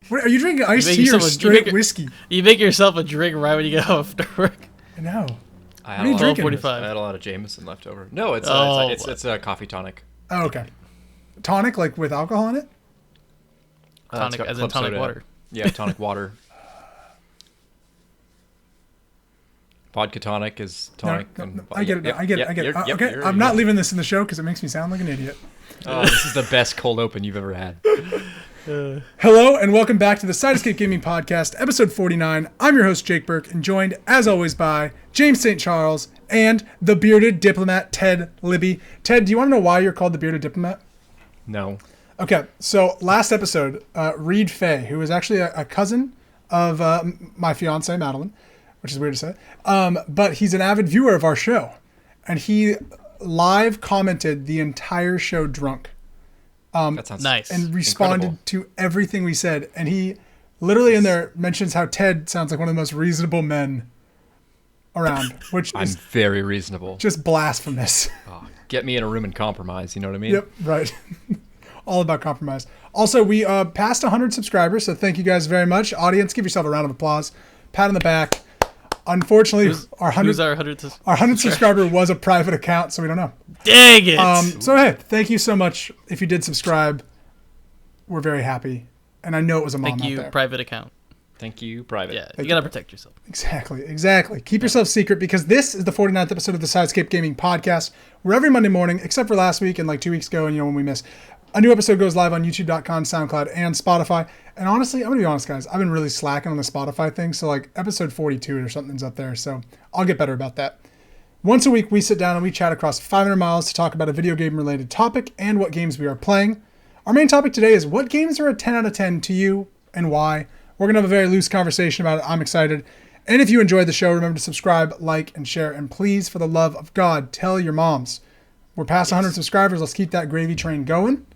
What, are you drinking iced tea or straight whiskey? You make yourself a drink right when you get off work. I know. I What are you drinking? 45. had a lot of Jameson left over. No, it's a coffee tonic. Oh, okay. Tonic, like with alcohol in it? Tonic, as in tonic water. Yeah, tonic water. Vodka tonic is tonic. No, I get it. I get it. Okay, I'm not leaving this in the show because it makes me sound like an idiot. Oh, this is the best cold open you've ever had. Hello and welcome back to the Sidescape Gaming Podcast, episode 49. I'm your host, Jake Burke, and joined, as always, by James St. Charles and the bearded diplomat, Ted Libby. Ted, do you want to know why you're called the bearded diplomat? No. Okay, so last episode, Reed Fay, who is actually a cousin of my fiance, Madeline, which is weird to say, but he's an avid viewer of our show, and he live commented the entire show drunk. That sounds nice. And responded to everything we said. And he literally in there mentions how Ted sounds like one of the most reasonable men around, which I'm is very reasonable. just blasphemous. Oh, get me in a room and compromise, you know what I mean? Yep, right. All about compromise. Also, we passed 100 subscribers, so thank you guys very much. Audience, give yourself a round of applause. Pat on the back. Unfortunately, our 100 subscriber was a private account, so we don't know. Dang it! So hey, thank you so much. If you did subscribe, we're very happy. And I know it was a mom Thank you, out there. private account. Thank you, private. Yeah, you gotta protect yourself. Exactly. Keep yourself secret because this is the 49th episode of the Sidescape Gaming Podcast, where every Monday morning, except for last week and like 2 weeks ago, and when we miss, a new episode goes live on YouTube.com, SoundCloud, and Spotify. And honestly, I'm going to be honest, guys. I've been really slacking on the Spotify thing. So like episode 42 or something's up there. So I'll get better about that. Once a week, we sit down and we chat across 500 miles to talk about a video game related topic and what games we are playing. Our main topic today is what games are a 10 out of 10 to you and why. We're going to have a very loose conversation about it. I'm excited. And if you enjoyed the show, remember to subscribe, like, and share. And please, for the love of God, tell your moms. We're past 100 subscribers. Let's keep that gravy train going.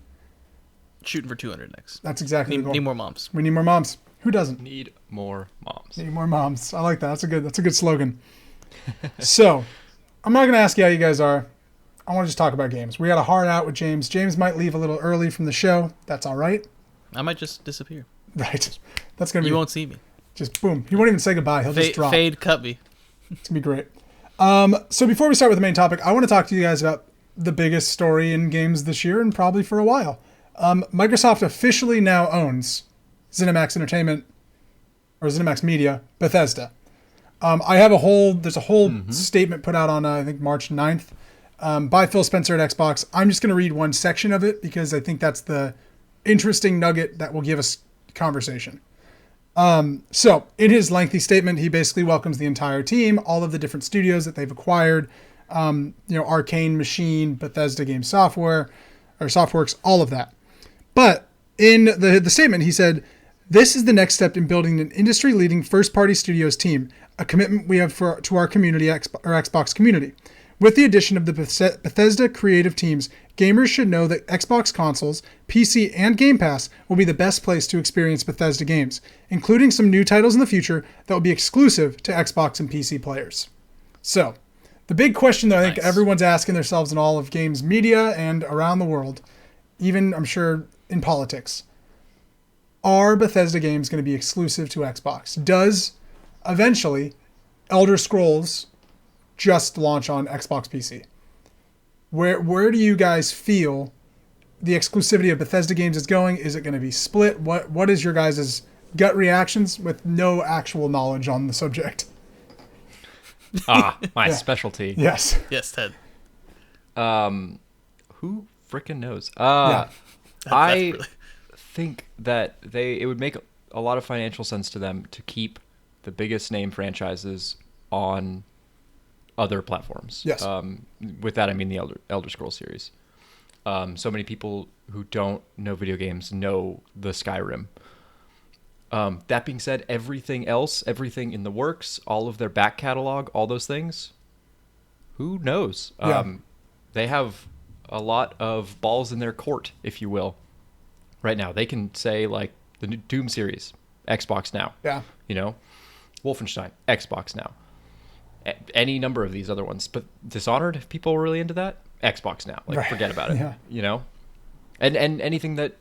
Shooting for 200 next. That's exactly the goal. Need more moms. We need more moms. Who doesn't? Need more moms. Need more moms. I like that. That's a good slogan. So, I'm not going to ask you how you guys are. I want to just talk about games. We got a hard out with James. James might leave a little early from the show. That's all right. I might just disappear. Right. That's going to be... You won't see me. Just boom. He won't even say goodbye. He'll just drop. Fade, cut me. It's going to be great. So before we start with the main topic, I want to talk to you guys about the biggest story in games this year and probably for a while. Microsoft officially now owns ZeniMax Entertainment or ZeniMax Media, Bethesda. There's a whole statement put out on, I think, March 9th by Phil Spencer at Xbox. I'm just going to read one section of it because I think that's the interesting nugget that will give us conversation. So in his lengthy statement, he basically welcomes the entire team, all of the different studios that they've acquired, Arcane Machine, Bethesda Game Software, or Softworks, all of that. But in the statement, he said, "This is the next step in building an industry-leading first-party studios team, a commitment we have to our community, our Xbox community. With the addition of the Bethesda creative teams, gamers should know that Xbox consoles, PC, and Game Pass will be the best place to experience Bethesda games, including some new titles in the future that will be exclusive to Xbox and PC players." So, the big question that I think everyone's asking themselves in all of games media and around the world, even, I'm sure, in politics, are Bethesda games going to be exclusive to Xbox? Does, eventually, Elder Scrolls just launch on Xbox PC? Where do you guys feel the exclusivity of Bethesda games is going? Is it going to be split? What is your guys' gut reactions with no actual knowledge on the subject? My specialty. Yes. Yes, Ted. Who frickin' knows? I think that it would make a lot of financial sense to them to keep the biggest name franchises on other platforms. Yes. With that, I mean the Elder Scrolls series. So many people who don't know video games know the Skyrim. That being said, everything else, everything in the works, all of their back catalog, all those things, who knows? They have a lot of balls in their court, if you will. Right now, they can say like the new Doom series, Xbox now. Yeah. Wolfenstein, Xbox now. Any number of these other ones, but Dishonored, if people are really into that, Xbox now. Forget about it. Yeah. And anything that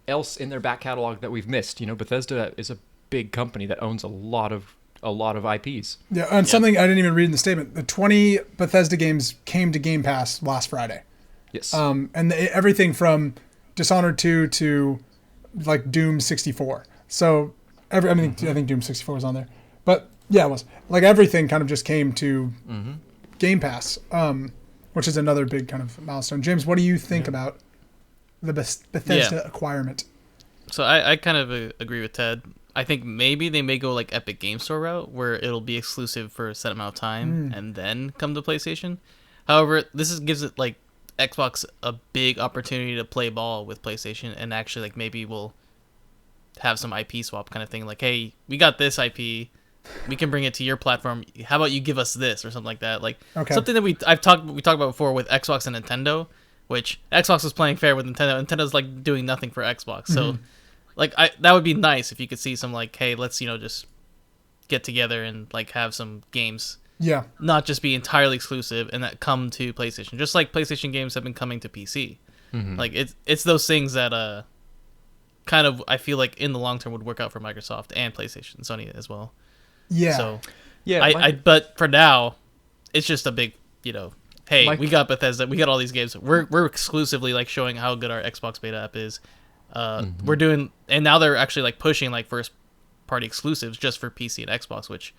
else in their back catalog that we've missed. Bethesda is a big company that owns a lot of IPs. Yeah, and something I didn't even read in the statement. The 20 Bethesda games came to Game Pass last Friday. Yes. And everything from Dishonored 2 to like Doom 64. So I think Doom 64 was on there. But yeah, it was. Like everything kind of just came to Game Pass, which is another big kind of milestone. James, what do you think about the Bethesda acquirement? So I kind of agree with Ted. I think maybe they may go like Epic Game Store route, where it'll be exclusive for a set amount of time and then come to PlayStation. However, gives it like Xbox a big opportunity to play ball with PlayStation, and actually like maybe we'll have some IP swap kind of thing. Like, hey, we got this IP, we can bring it to your platform. How about you give us this or something like that? Like something that we talked about before with Xbox and Nintendo, which Xbox was playing fair with Nintendo. Nintendo's like doing nothing for Xbox, so. Like that would be nice if you could see some like, hey, let's just get together and like have some games, not just be entirely exclusive and that come to PlayStation, just like PlayStation games have been coming to PC. Like it's those things that kind of I feel like in the long term would work out for Microsoft and PlayStation, and Sony as well. Yeah. So but for now, it's just a big hey, we got Bethesda, we got all these games. We're exclusively like showing how good our Xbox beta app is. We're doing, and now they're actually like pushing like first party exclusives just for PC and Xbox, which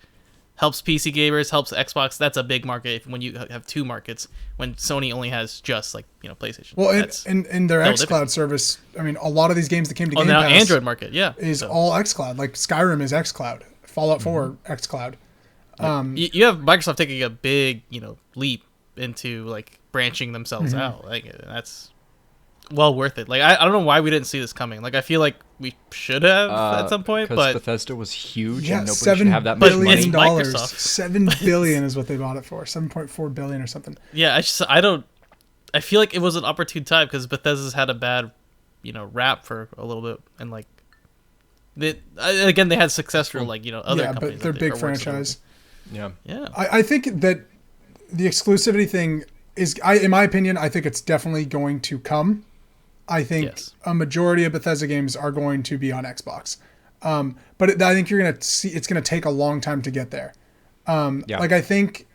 helps PC gamers, helps Xbox. That's a big market when you have two markets, when Sony only has just like PlayStation. Well, in their xCloud service, I mean, a lot of these games that came to Game now Pass Android market, is all xCloud. Like Skyrim is xCloud, Fallout 4 xCloud. You have Microsoft taking a big leap into like branching themselves out. Like that's well worth it. Like I don't know why we didn't see this coming. Like I feel like we should have at some point, but Bethesda was huge and nobody $7 should have that much money. billion. $7 billion is what they bought it for. $7.4 billion or something. Yeah, I feel like it was an opportune time because Bethesda's had a bad rap for a little bit, and like they had successful like other companies. But they're big franchise. Yeah. I think that the exclusivity thing is, in my opinion, I think it's definitely going to come. I think a majority of Bethesda games are going to be on Xbox. But I think you're going to see it's going to take a long time to get there. Like I think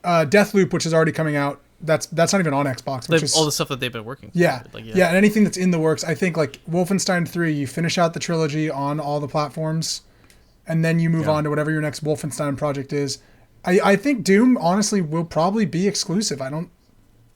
Deathloop, which is already coming out, that's not even on Xbox. Which is all the stuff that they've been working for. Yeah. And anything that's in the works. I think like Wolfenstein 3, you finish out the trilogy on all the platforms, and then you move on to whatever your next Wolfenstein project is. I think Doom, honestly, will probably be exclusive. I don't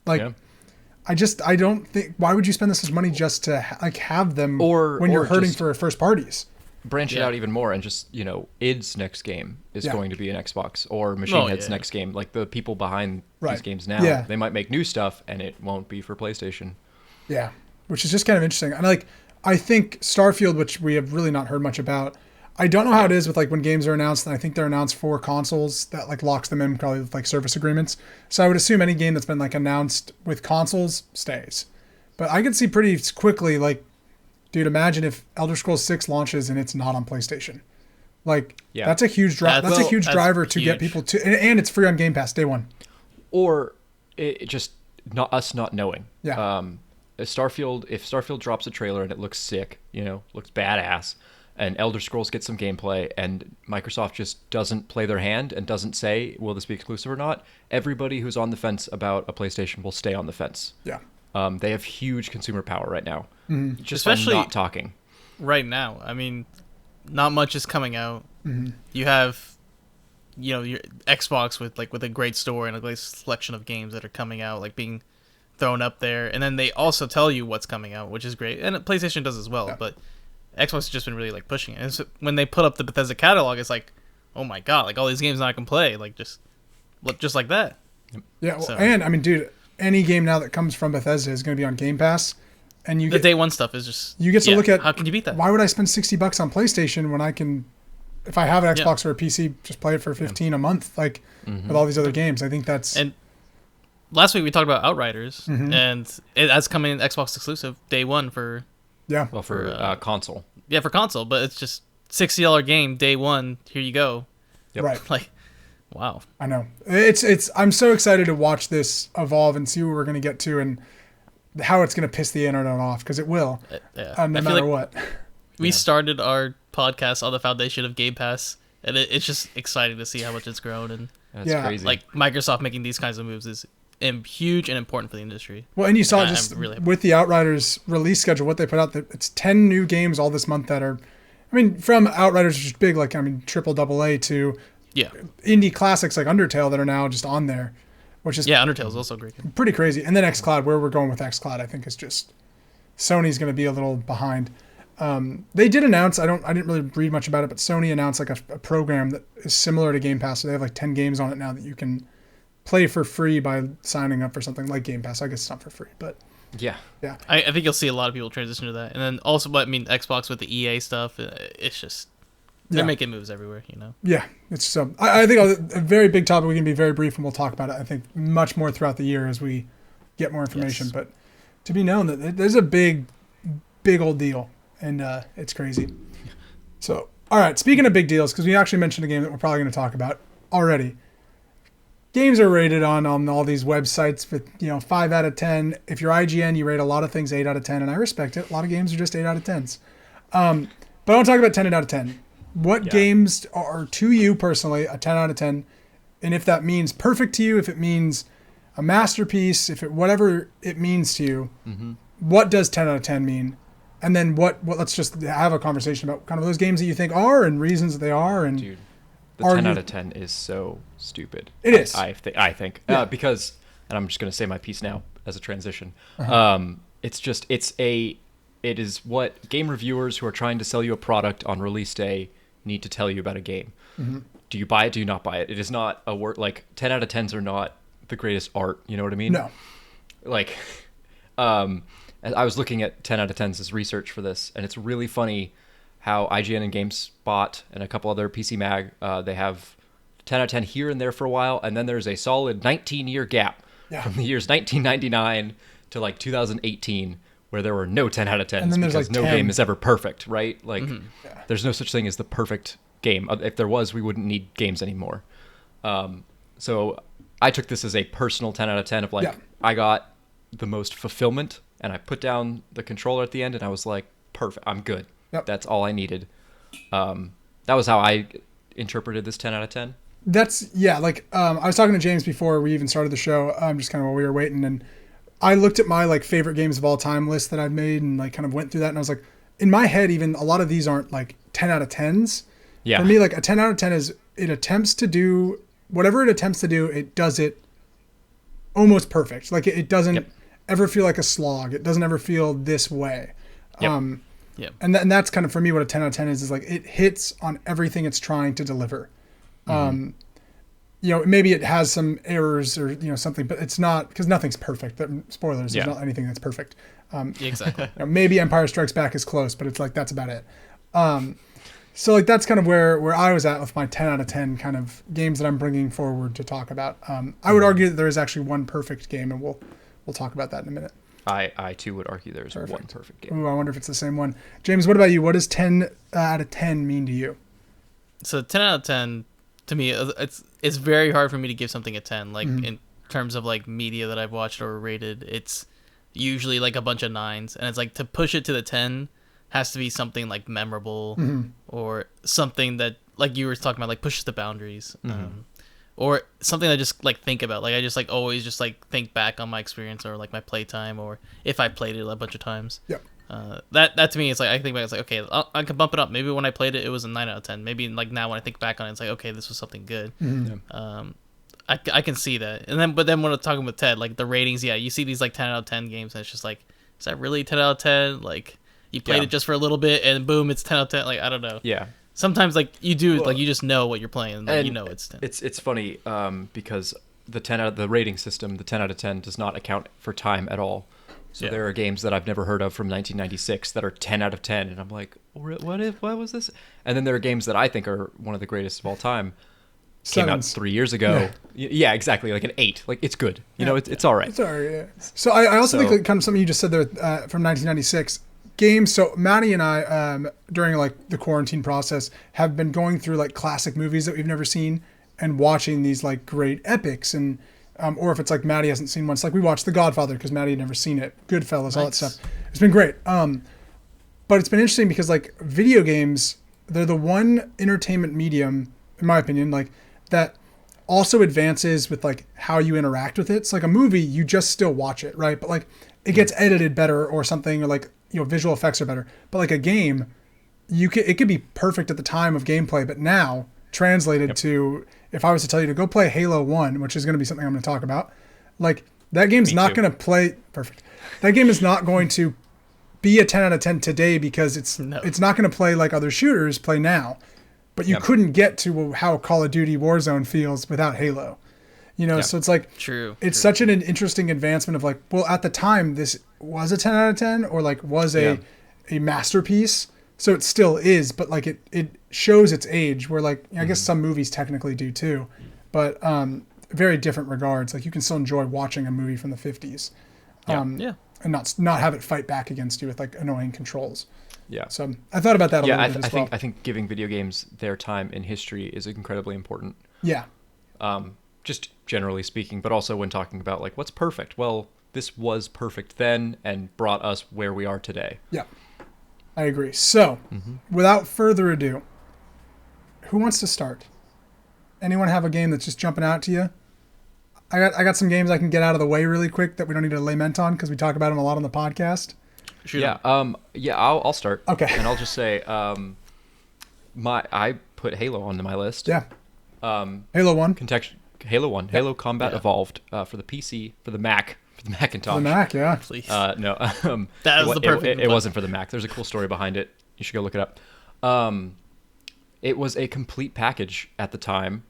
I don't think. Why would you spend this much money just to have them when you're hurting for first parties? Branch it out even more and just id's next game is going to be an Xbox, or Machine Head's next game. Like the people behind these games now, they might make new stuff and it won't be for PlayStation. Yeah, which is just kind of interesting. And I think Starfield, which we have really not heard much about. I don't know how it is with like when games are announced, and I think they're announced for consoles, that like locks them in probably with like service agreements. So I would assume any game that's been like announced with consoles stays. But I could see pretty quickly, like, dude, imagine if Elder Scrolls 6 launches and it's not on PlayStation. Like that's a huge driver to get people to, and it's free on Game Pass day one. Or it just not knowing. Yeah. If Starfield drops a trailer and it looks sick, looks badass, and Elder Scrolls gets some gameplay, and Microsoft just doesn't play their hand and doesn't say, will this be exclusive or not, everybody who's on the fence about a PlayStation will stay on the fence. Yeah. They have huge consumer power right now. Mm-hmm. Just especially not talking. Right now. I mean, not much is coming out. Mm-hmm. You have, your Xbox with a great store and a great selection of games that are coming out, like being thrown up there. And then they also tell you what's coming out, which is great. And PlayStation does as well, yeah. But Xbox has just been really like pushing it. And so when they put up the Bethesda catalog, it's like, oh my god, like all these games now I can play, like just like that. Yeah, well, and I mean, dude, any game now that comes from Bethesda is going to be on Game Pass, and the day one stuff is just you get to look at how can you beat that? Why would I spend $60 on PlayStation when I can, if I have an Xbox or a PC, just play it for $15 a month, like with all these other games? I think that's. And last week we talked about Outriders, and that's coming Xbox exclusive day one for. Yeah. Well, for console. Yeah, for console, but it's just $60 game day one. Here you go. Yep. Right. Like, wow. I know. It's. I'm so excited to watch this evolve and see what we're going to get to. And how it's going to piss the internet off, because it will, Yeah. no I feel matter like what. we started our podcast on the foundation of Game Pass, and it's just exciting to see how much it's grown. And That's Yeah. crazy. like Microsoft making these kinds of moves is huge and important for the industry. Well, and you saw I'm just really happy. with the Outriders release schedule, what they put out, that it's 10 new games all this month that are, I mean, from Outriders, which is big, like, I mean, triple double A, to Yeah, indie classics like Undertale that are now just on there, which is yeah. Undertale is also a great game. pretty crazy. And then xCloud, where we're going with xCloud, I think is just, Sony's going to be a little behind. They did announce, I didn't really read much about it, but Sony announced like a program that is similar to Game Pass. So they have like 10 games on it now that you can play for free by signing up for something like Game Pass. I guess it's not for free, but yeah. I think you'll see a lot of people transition to that, and then also, but I mean, Xbox with the EA stuff, it's just they're Yeah. making moves everywhere, you know. yeah, it's I think a very big topic. We can be very brief and we'll talk about it, I think, much more throughout the year as we get more information. Yes. But to be known that there's a big old deal, and it's crazy. So, all right, speaking of big deals, because we actually mentioned a game that we're probably going to talk about already. Games are rated on all these websites with 5 out of 10. If you're IGN, you rate a lot of things 8 out of 10, and I respect it. A lot of games are just 8 out of 10s. But I want to talk about 10 out of 10. What games are to you personally a 10 out of 10? And if that means perfect to you, if it means a masterpiece, whatever it means to you, what does 10 out of 10 mean? And then what let's just have a conversation about kind of those games that you think are and reasons that they are. And Dude, the Are 10 you- out of 10 is so stupid. It is. I think. Yeah. Because, and I'm just going to say my piece now as a transition. It is what game reviewers who are trying to sell you a product on release day need to tell you about a game. Do you buy it? Do you not buy it? It is not a word, like 10 out of 10s are not the greatest art. You know what I mean? no. Like, I was looking at 10 out of 10s as research for this, and it's really funny how IGN and GameSpot and a couple other PC Mag, they have 10 out of 10 here and there for a while, and then there's a solid 19-year gap from the years 1999 to like 2018 where there were no 10 out of 10s And then there's, because like, no 10. game is ever perfect, right? Like, there's no such thing as the perfect game. If there was, we wouldn't need games anymore. So I took this as a personal 10 out of 10 of like, I got the most fulfillment, and I put down the controller at the end, and I was like, perfect, I'm good. Yep. That's all I needed. That was how I interpreted this 10 out of 10. That's like I was talking to James before we even started the show, just kind of while we were waiting, and I looked at my like favorite games of all time list that I've made and like kind of went through that, and I was like, in my head, even a lot of these aren't like 10 out of 10s. Yeah. For me, like a 10 out of 10 is it attempts to do whatever it attempts to do, it does it almost perfect. Like it doesn't ever feel like a slog. It doesn't ever feel this way. And that's kind of for me what a 10 out of 10 is like it hits on everything it's trying to deliver. Maybe it has some errors or something, but it's not, because nothing's perfect. Spoilers, there's not anything that's perfect. Exactly. Maybe Empire Strikes Back is close, but it's like that's about it. So like that's kind of where I was at with my 10 out of 10 kind of games that I'm bringing forward to talk about. I would argue that there is actually one perfect game, and we'll talk about that in a minute. I too would argue there's one perfect game. Ooh, I wonder if it's the same one. James, what about you? What does 10 out of 10 mean to you? So 10 out of 10 to me, it's very hard for me to give something a 10. Like in terms of like media that I've watched or rated, it's usually like a bunch of 9s, and it's like to push it to the 10 has to be something like memorable or something that like you were talking about, like pushes the boundaries, or something I just like think about. Like I just like always just like think back on my experience or like my playtime, or if I played it a bunch of times. Yep. That to me, it's like I think back, it's like okay, I can bump it up. Maybe when I played it, it was a 9 out of 10. Maybe like now when I think back on it, it's like okay, this was something good. I can see that. But then when I'm talking with Ted, like the ratings, you see these like 10 out of 10 games, and it's just like, is that really 10 out of 10? Like you played it just for a little bit, and boom, it's 10 out of 10. Like I don't know. Yeah. Sometimes like you do, like you just know what you're playing, like, you know it's 10. It's funny because the rating system, the 10 out of 10 does not account for time at all. So there are games that I've never heard of from 1996 that are 10 out of 10, and I'm like, what was this? And then there are games that I think are one of the greatest of all time. Came out 3 years ago. Yeah, exactly, like an 8. Like it's good. You know, it's all right. It's all right. Yeah. So I also think like kind of something you just said there from 1996 games. So Maddie and I during like the quarantine process have been going through like classic movies that we've never seen and watching these like great epics and or if it's like Maddie hasn't seen one. It's like we watched The Godfather because Maddie had never seen it. Goodfellas, all that Nice. stuff. It's been great. But it's been interesting because like video games, they're the one entertainment medium, in my opinion, like that also advances with like how you interact with it. It's like a movie, you just still watch it, right? But like it gets edited better or something, or like, you know, visual effects are better. But like a game, it could be perfect at the time of gameplay, but now translated to, if I was to tell you to go play Halo 1, which is going to be something I'm going to talk about, like that game's not going to play perfect. That game is not going to be a 10 out of 10 today because it's not going to play like other shooters play now. But you couldn't get to how Call of Duty Warzone feels without Halo. You know, so it's like, it's such an interesting advancement of like, well, at the time, this was a 10 out of 10 or like was a masterpiece. So it still is, but like it shows its age where like, I guess some movies technically do too, but very different regards. Like you can still enjoy watching a movie from the 50s. And not have it fight back against you with like annoying controls. Yeah. So I thought about that a little bit as well. I think giving video games their time in history is incredibly important. Yeah. Just generally speaking, but also when talking about like what's perfect. Well, this was perfect then and brought us where we are today. Yeah. I agree. So, without further ado, who wants to start? Anyone have a game that's just jumping out to you? I got some games I can get out of the way really quick that we don't need to lament on because we talk about them a lot on the podcast. Sure. Yeah. I'll start. Okay. And I'll just say, I put Halo onto my list. Yeah. Halo 1. Halo 1. Yeah. Halo Combat Evolved for the PC, for the Mac, for the Macintosh. For the Mac, yeah. Please. No. That was the perfect. It wasn't for the Mac. There's a cool story behind it. You should go look it up. It was a complete package at the time.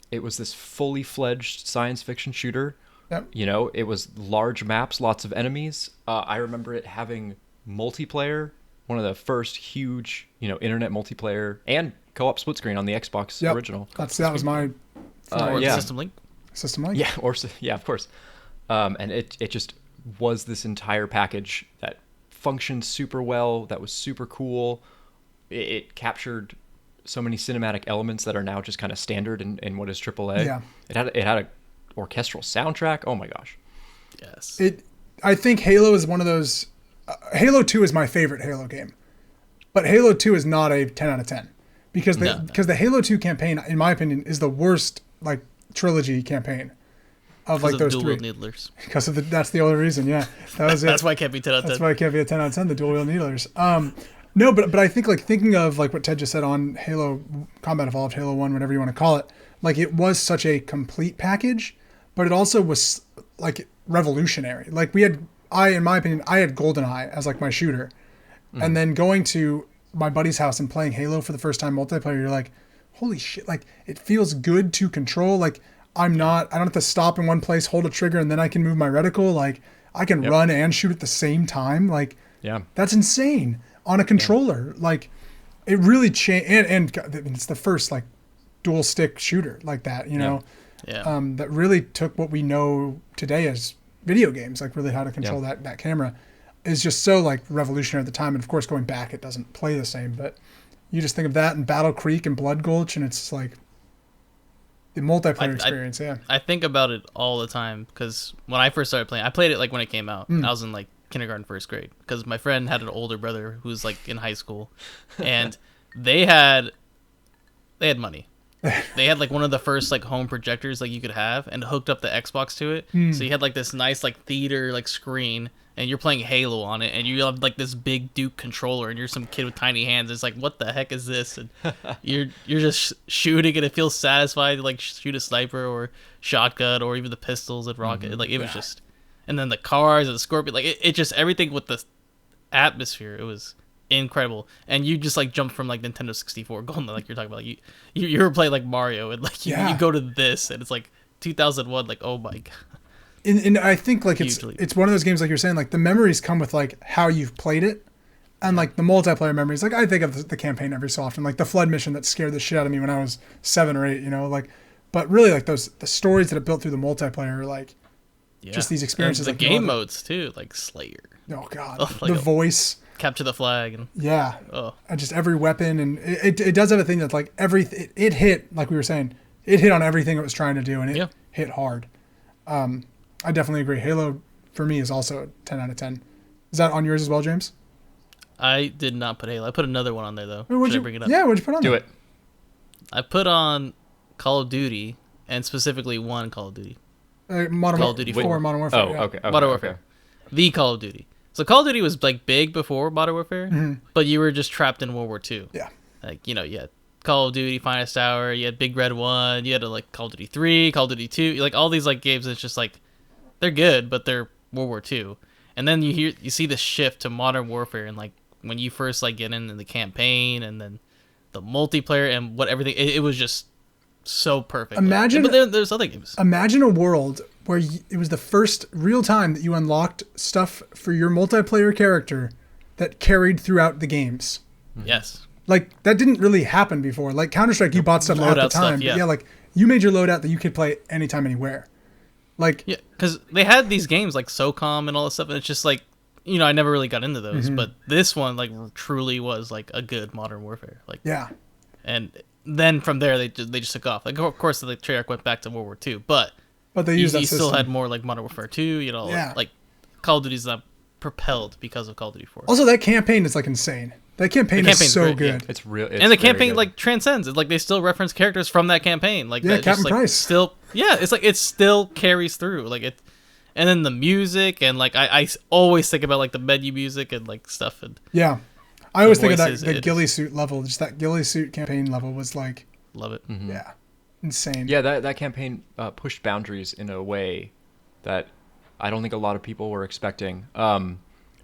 It was this fully fledged science fiction shooter. Yep. You know, it was large maps, lots of enemies. I remember it having multiplayer, one of the first huge, you know, internet multiplayer and co-op split screen on the Xbox original. That was my System Link. System Link. Yeah, of course. And it just was this entire package that functioned super well, that was super cool. It captured so many cinematic elements that are now just kind of standard in what is AAA. Yeah. It had a orchestral soundtrack. Oh my gosh. Yes. I think Halo is one of those. Halo 2 is my favorite Halo game, but Halo 2 is not a 10 out of 10 because the Halo 2 campaign, in my opinion, is the worst like trilogy campaign of like those three. Needlers. Because of that's the only reason. Yeah, that was it. That's why it can't be 10 out of 10. That's why it can't be a 10 out of 10. The dual wheel needlers. No, but I think like thinking of like what Ted just said on Halo Combat Evolved, Halo 1, whatever you want to call it, like it was such a complete package, but it also was like revolutionary. Like in my opinion, I had GoldenEye as like my shooter. And then going to my buddy's house and playing Halo for the first time multiplayer, you're like, holy shit, like it feels good to control. Like I don't have to stop in one place, hold a trigger, and then I can move my reticle. Like I can run and shoot at the same time. Like that's insane. On a controller, like it really changed, and it's the first like dual stick shooter like that, you know, that really took what we know today as video games, like really how to control that camera, is just so like revolutionary at the time. And of course, going back, it doesn't play the same, but you just think of that and Battle Creek and Blood Gulch, and it's like the multiplayer experience. I think about it all the time because when I first started playing, I played it like when it came out. I was in like kindergarten, first grade, because my friend had an older brother who was like in high school, and they had money. They had like one of the first like home projectors like you could have, and hooked up the Xbox to it. So you had like this nice like theater like screen, and you're playing Halo on it, and you have like this big Duke controller, and you're some kid with tiny hands. It's like, what the heck is this? And you're just shooting, and it feels satisfying to like shoot a sniper or shotgun or even the pistols and rocket. Like it was just. And then the cars and the Scorpion, like it just everything with the atmosphere, it was incredible. And you just like jump from like Nintendo 64 Golden, like you're talking about, like you were playing like Mario, and like you go to this, and it's like 2001, like oh my god. And I think like it's one of those games like you're saying, like the memories come with like how you've played it, and like the multiplayer memories. Like I think of the campaign every so often, like the flood mission that scared the shit out of me when I was 7 or 8, you know, like. But really, like the stories that it built through the multiplayer are like. Yeah. Just these experiences. And the game modes too, like Slayer. Oh god, like the voice, capture the flag, and and just every weapon, and it does have a thing that's like it hit, like we were saying, it hit on everything it was trying to do, and it hit hard. I definitely agree. Halo for me is also a 10 out of 10. Is that on yours as well, James? I did not put Halo. I put another one on there though. Or Should I bring it up? Yeah, what'd you put on Do there? it. I put on Call of Duty, and specifically one Call of Duty. Call of Duty 4. 4 Modern Warfare. Oh, yeah. okay. Modern Warfare. The Call of Duty. So Call of Duty was like big before Modern Warfare, but you were just trapped in World War II. Yeah. Like, you had Call of Duty, Finest Hour, you had Big Red 1, you had like Call of Duty 3, Call of Duty 2, like all these like games. It's just like they're good, but they're World War II. And then you see the shift to Modern Warfare, and like when you first like get into the campaign and then the multiplayer and what everything, it was just so perfect. Imagine, but there's other games. Imagine a world where it was the first real time that you unlocked stuff for your multiplayer character that carried throughout the games. Yes. Like, that didn't really happen before. Like, Counter-Strike, you bought stuff at the Loadout time. stuff, yeah. But yeah, like, you made your loadout that you could play anytime, anywhere. Like, Yeah, because they had these games like SOCOM and all that stuff, and it's just like, I never really got into those. But this one, like, truly was like a good Modern Warfare. Like, yeah. And then from there, they just took off. Like, of course, the Treyarch went back to World War II, but they used that you system. still had more like Modern Warfare 2. Yeah. Like Call of Duty's not propelled because of Call of Duty 4. Also, that campaign is, like, insane. That campaign is campaign's so great, good. It's real. And the campaign like transcends. It's like they still reference characters from that campaign. Like Yeah, that Captain just, like, Price. Still, yeah, it's like it still carries through. Like it, and then the music and like I always think about like the menu music and like stuff and Yeah. I always think of voices, the ghillie suit level. Just that ghillie suit campaign level was, like, love it. yeah, insane. Yeah, that campaign pushed boundaries in a way that I don't think a lot of people were expecting.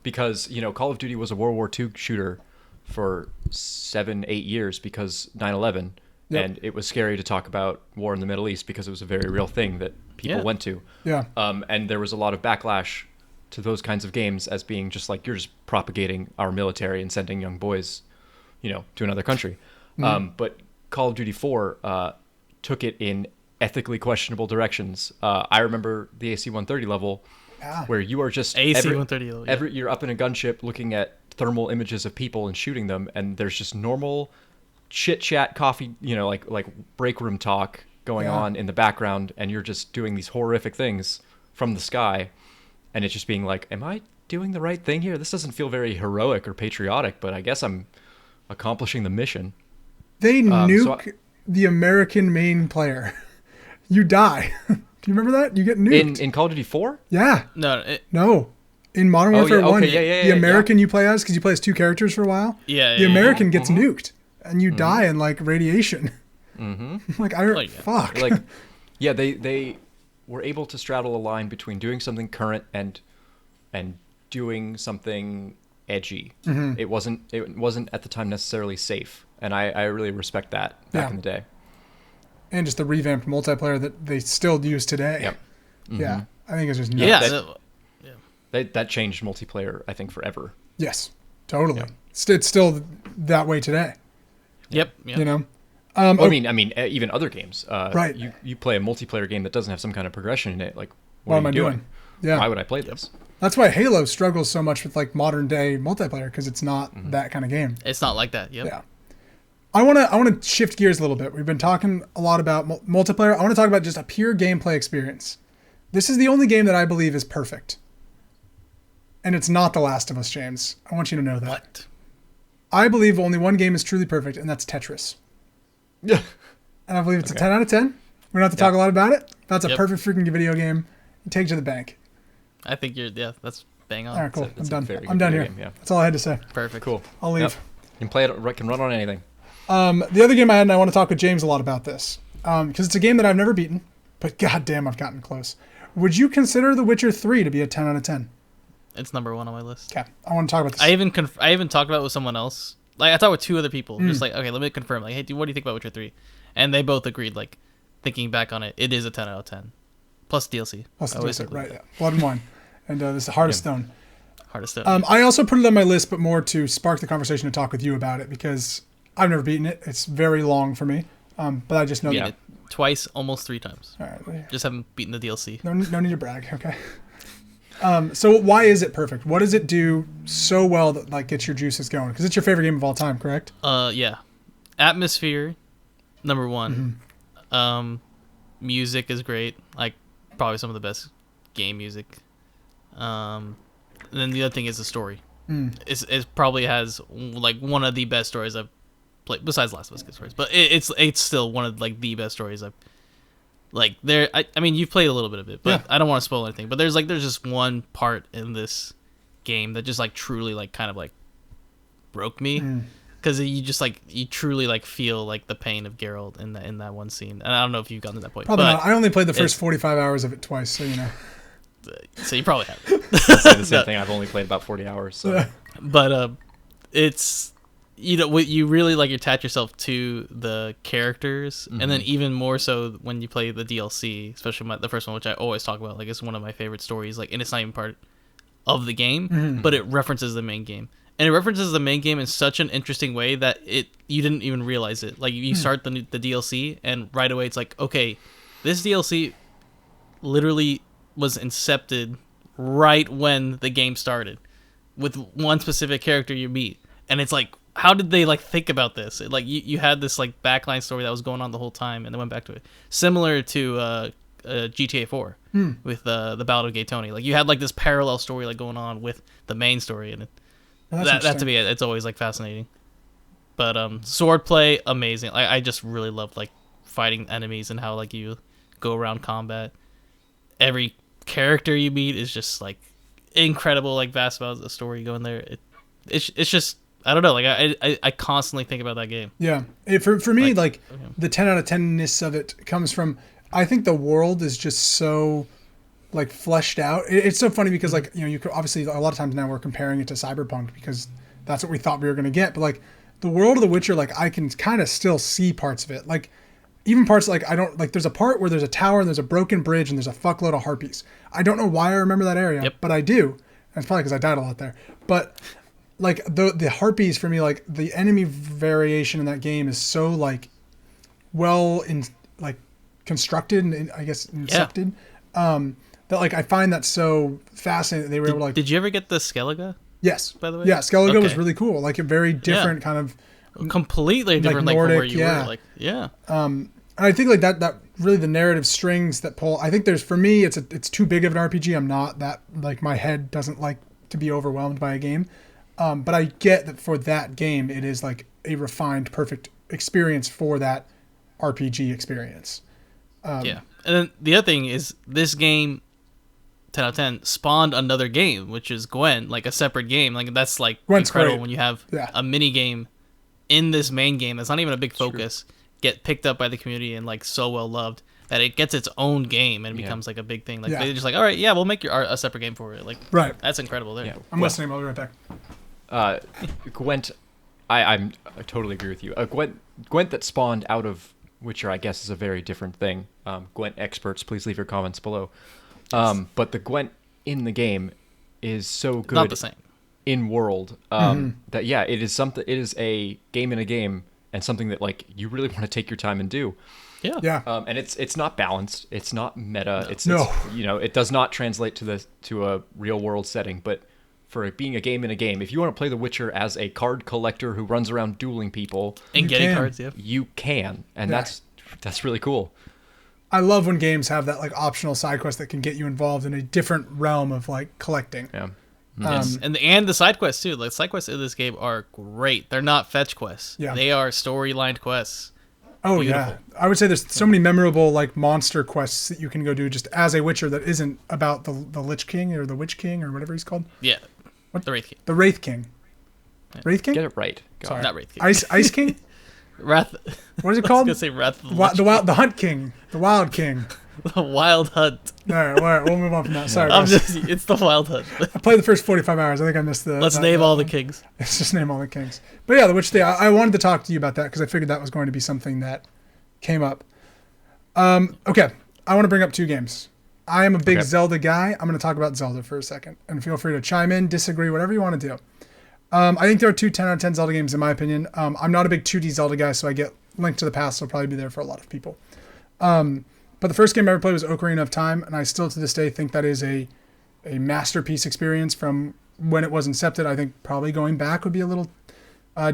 Because, Call of Duty was a World War II shooter for 7-8 years because 9/11, Yep. and it was scary to talk about war in the Middle East because it was a very real thing that people Yeah. went to. Yeah. And there was a lot of backlash to those kinds of games as being just like, you're just propagating our military and sending young boys, to another country. But Call of Duty 4 took it in ethically questionable directions. I remember the AC-130 level where you are just AC-130. you're up in a gunship looking at thermal images of people and shooting them, and there's just normal chit chat, coffee, like break room talk going on in the background, and you're just doing these horrific things from the sky, and it's just being like, am I doing the right thing here? This doesn't feel very heroic or patriotic, but I guess I'm accomplishing the mission. They nuke the American main player. You die. Do you remember that? You get nuked. In Call of Duty 4? Yeah. No. In Modern Warfare 1, the American you play as, because you play as two characters for a while, the American gets nuked, and you die in, like, radiation. Like, fuck. Like, yeah, they were able to straddle a line between doing something current and doing something edgy. It wasn't at the time necessarily safe, and I really respect that back in the day. And just the revamped multiplayer that they still use today. Yep. Yeah, I think it's just nuts. That changed multiplayer, I think, forever. Yes, totally. Yeah. It's still that way today. Yep. I mean, even other games. Right. You play a multiplayer game that doesn't have some kind of progression in it. Like, what am are I you doing? Yeah. Why would I play this? That's why Halo struggles so much with, like, modern day multiplayer, because it's not that kind of game. It's not like that. Yep. Yeah. I want to shift gears a little bit. We've been talking a lot about multiplayer. I want to talk about just a pure gameplay experience. This is the only game that I believe is perfect. And it's not The Last of Us, James. I want you to know that. What? I believe only one game is truly perfect, and that's Tetris. Yeah. And I believe it's a 10 out of 10. We don't have to talk a lot about it. That's a perfect freaking video game. You take it to the bank. I think that's bang on. All right, cool. It's I'm a done. very I'm good done video here. game, yeah. That's all I had to say. Perfect. Cool. I'll leave. Yep. You can play it. Can run on anything. The other game I had, and I want to talk with James a lot about this, because it's a game that I've never beaten, but goddamn, I've gotten close. Would you consider The Witcher 3 to be a 10 out of 10? It's number 1 on my list. Okay, I want to talk about this. I even talked about it with someone else. Like I talked with 2 other people. Just like, okay, let me confirm. Like, hey, what do you think about Witcher 3? And they both agreed. Like, thinking back on it, it is a 10 out of 10. Plus DLC. Plus DLC, right? Yeah. Blood and Wine, and this is Heart of Stone. Heart of Stone. I also put it on my list, but more to spark the conversation to talk with you about it, because I've never beaten it. It's very long for me, but I just know that. It twice, almost 3 times. All right. Just haven't beaten the DLC. No need to brag. Okay. So why is it perfect? What does it do so well that, like, gets your juices going? Because it's your favorite game of all time, correct? Yeah. Atmosphere, number 1. Music is great. Like, probably some of the best game music. And then the other thing is the story. It probably has like one of the best stories I've played, besides Last of Us good stories. But it's still one of like the best stories I've like. There, I mean, you've played a little bit of it, but Yeah. I don't want to spoil anything. But there's just one part in this game that just like truly like kind of like broke me. Because you truly like feel like the pain of Geralt in that one scene, and I don't know if you've gotten to that point. Probably but not. I only played the first 45 hours of it twice, so you know. So you probably have. I say the same thing. I've only played about 40 hours. So. But it's you really like attach yourself to the characters, and then even more so when you play the DLC, especially the first one, which I always talk about. Like it's one of my favorite stories. Like, and it's not even part of the game, but it references the main game. And it references the main game in such an interesting way that you didn't even realize it. Like, you start the DLC, and right away it's like, okay, this DLC literally was incepted right when the game started with one specific character you meet. And it's like, how did they, like, think about this? Like, you had this, like, backline story that was going on the whole time, and they went back to it. Similar to GTA 4 with the Ballad of Gay Tony. Like, you had, like, this parallel story, like, going on with the main story, and that to me, it's always like fascinating. But swordplay, amazing. I just really love like fighting enemies and how like you go around combat. Every character you meet is just like incredible, like vast amounts of story going there. It's just, I don't know, like I constantly think about that game. Yeah, for me, like the 10 out of 10ness of it comes from, I think the world is just so like fleshed out. It's so funny because like, you know, you could obviously, a lot of times now we're comparing it to Cyberpunk because that's what we thought we were going to get. But like the world of The Witcher, like I can kind of still see parts of it. Like even parts like I don't like, there's a part where there's a tower and there's a broken bridge and there's a fuckload of harpies. I don't know why I remember that area, but I do. And it's probably because I died a lot there. But like the harpies for me, like the enemy variation in that game is so like like constructed and I guess incepted. That like I find that so fascinating that they were able to like. Did you ever get the Skellige? Yes. By the way. Yeah, Skellige was really cool. Like a very different kind of. Completely different, like Nordic, from where you were. Like and I think like that really the narrative strings that pull. I think there's for me it's too big of an RPG. I'm not that like my head doesn't like to be overwhelmed by a game, but I get that for that game it is like a refined, perfect experience for that RPG experience. And then the other thing is this game. 10 out of 10 spawned another game, which is Gwent, like a separate game. Like that's like Gwent's incredible great. when you have a mini game in this main game that's not even a big focus, get picked up by the community and like so well loved that it gets its own game and becomes like a big thing. Like they're just like, all right, we'll make a separate game for it. Like that's incredible there. Yeah. I'm listening. I'll be right back. Gwent, I totally agree with you. Gwent that spawned out of Witcher, I guess, is a very different thing. Gwent experts, please leave your comments below. But the Gwent in the game is so good. Not the same. In world, that it is something. It is a game in a game, and something that like you really want to take your time and do. Yeah. And it's not balanced. It's not meta. No. It's you know, it does not translate to a real world setting. But for it being a game in a game, if you want to play The Witcher as a card collector who runs around dueling people and getting cards, you can, and that's really cool. I love when games have that like optional side quest that can get you involved in a different realm of like collecting. Yeah. Yes. And the side quests too. Like side quests in this game are great. They're not fetch quests. Yeah. They are storyline quests. Oh Beautiful. yeah. I would say there's so many memorable like monster quests that you can go do just as a Witcher that isn't about the Lich King or the Witch King or whatever he's called. Yeah. What? The Wraith King. The Wraith King. Wraith King? Get it right. Sorry. Not Wraith King. Ice King? Wrath. What is it I called? was gonna say Wrath of The Hunt King. The Wild King. The Wild Hunt. All right, we'll move on from that. Sorry, it's the Wild Hunt. I played the first 45 hours. I think I missed the... Let's name all the kings. Let's just name all the kings. But yeah, the Witch thing, I wanted to talk to you about that because I figured that was going to be something that came up. Okay, I want to bring up two games. I am a big Zelda guy. I'm going to talk about Zelda for a second. And feel free to chime in, disagree, whatever you want to do. I think there are two 10 out of 10 Zelda games in my opinion. I'm not a big 2D Zelda guy, so I get Link to the Past will probably be there for a lot of people. But the first game I ever played was Ocarina of Time, and I still to this day think that is a masterpiece experience from when it was incepted. I think probably going back would be a little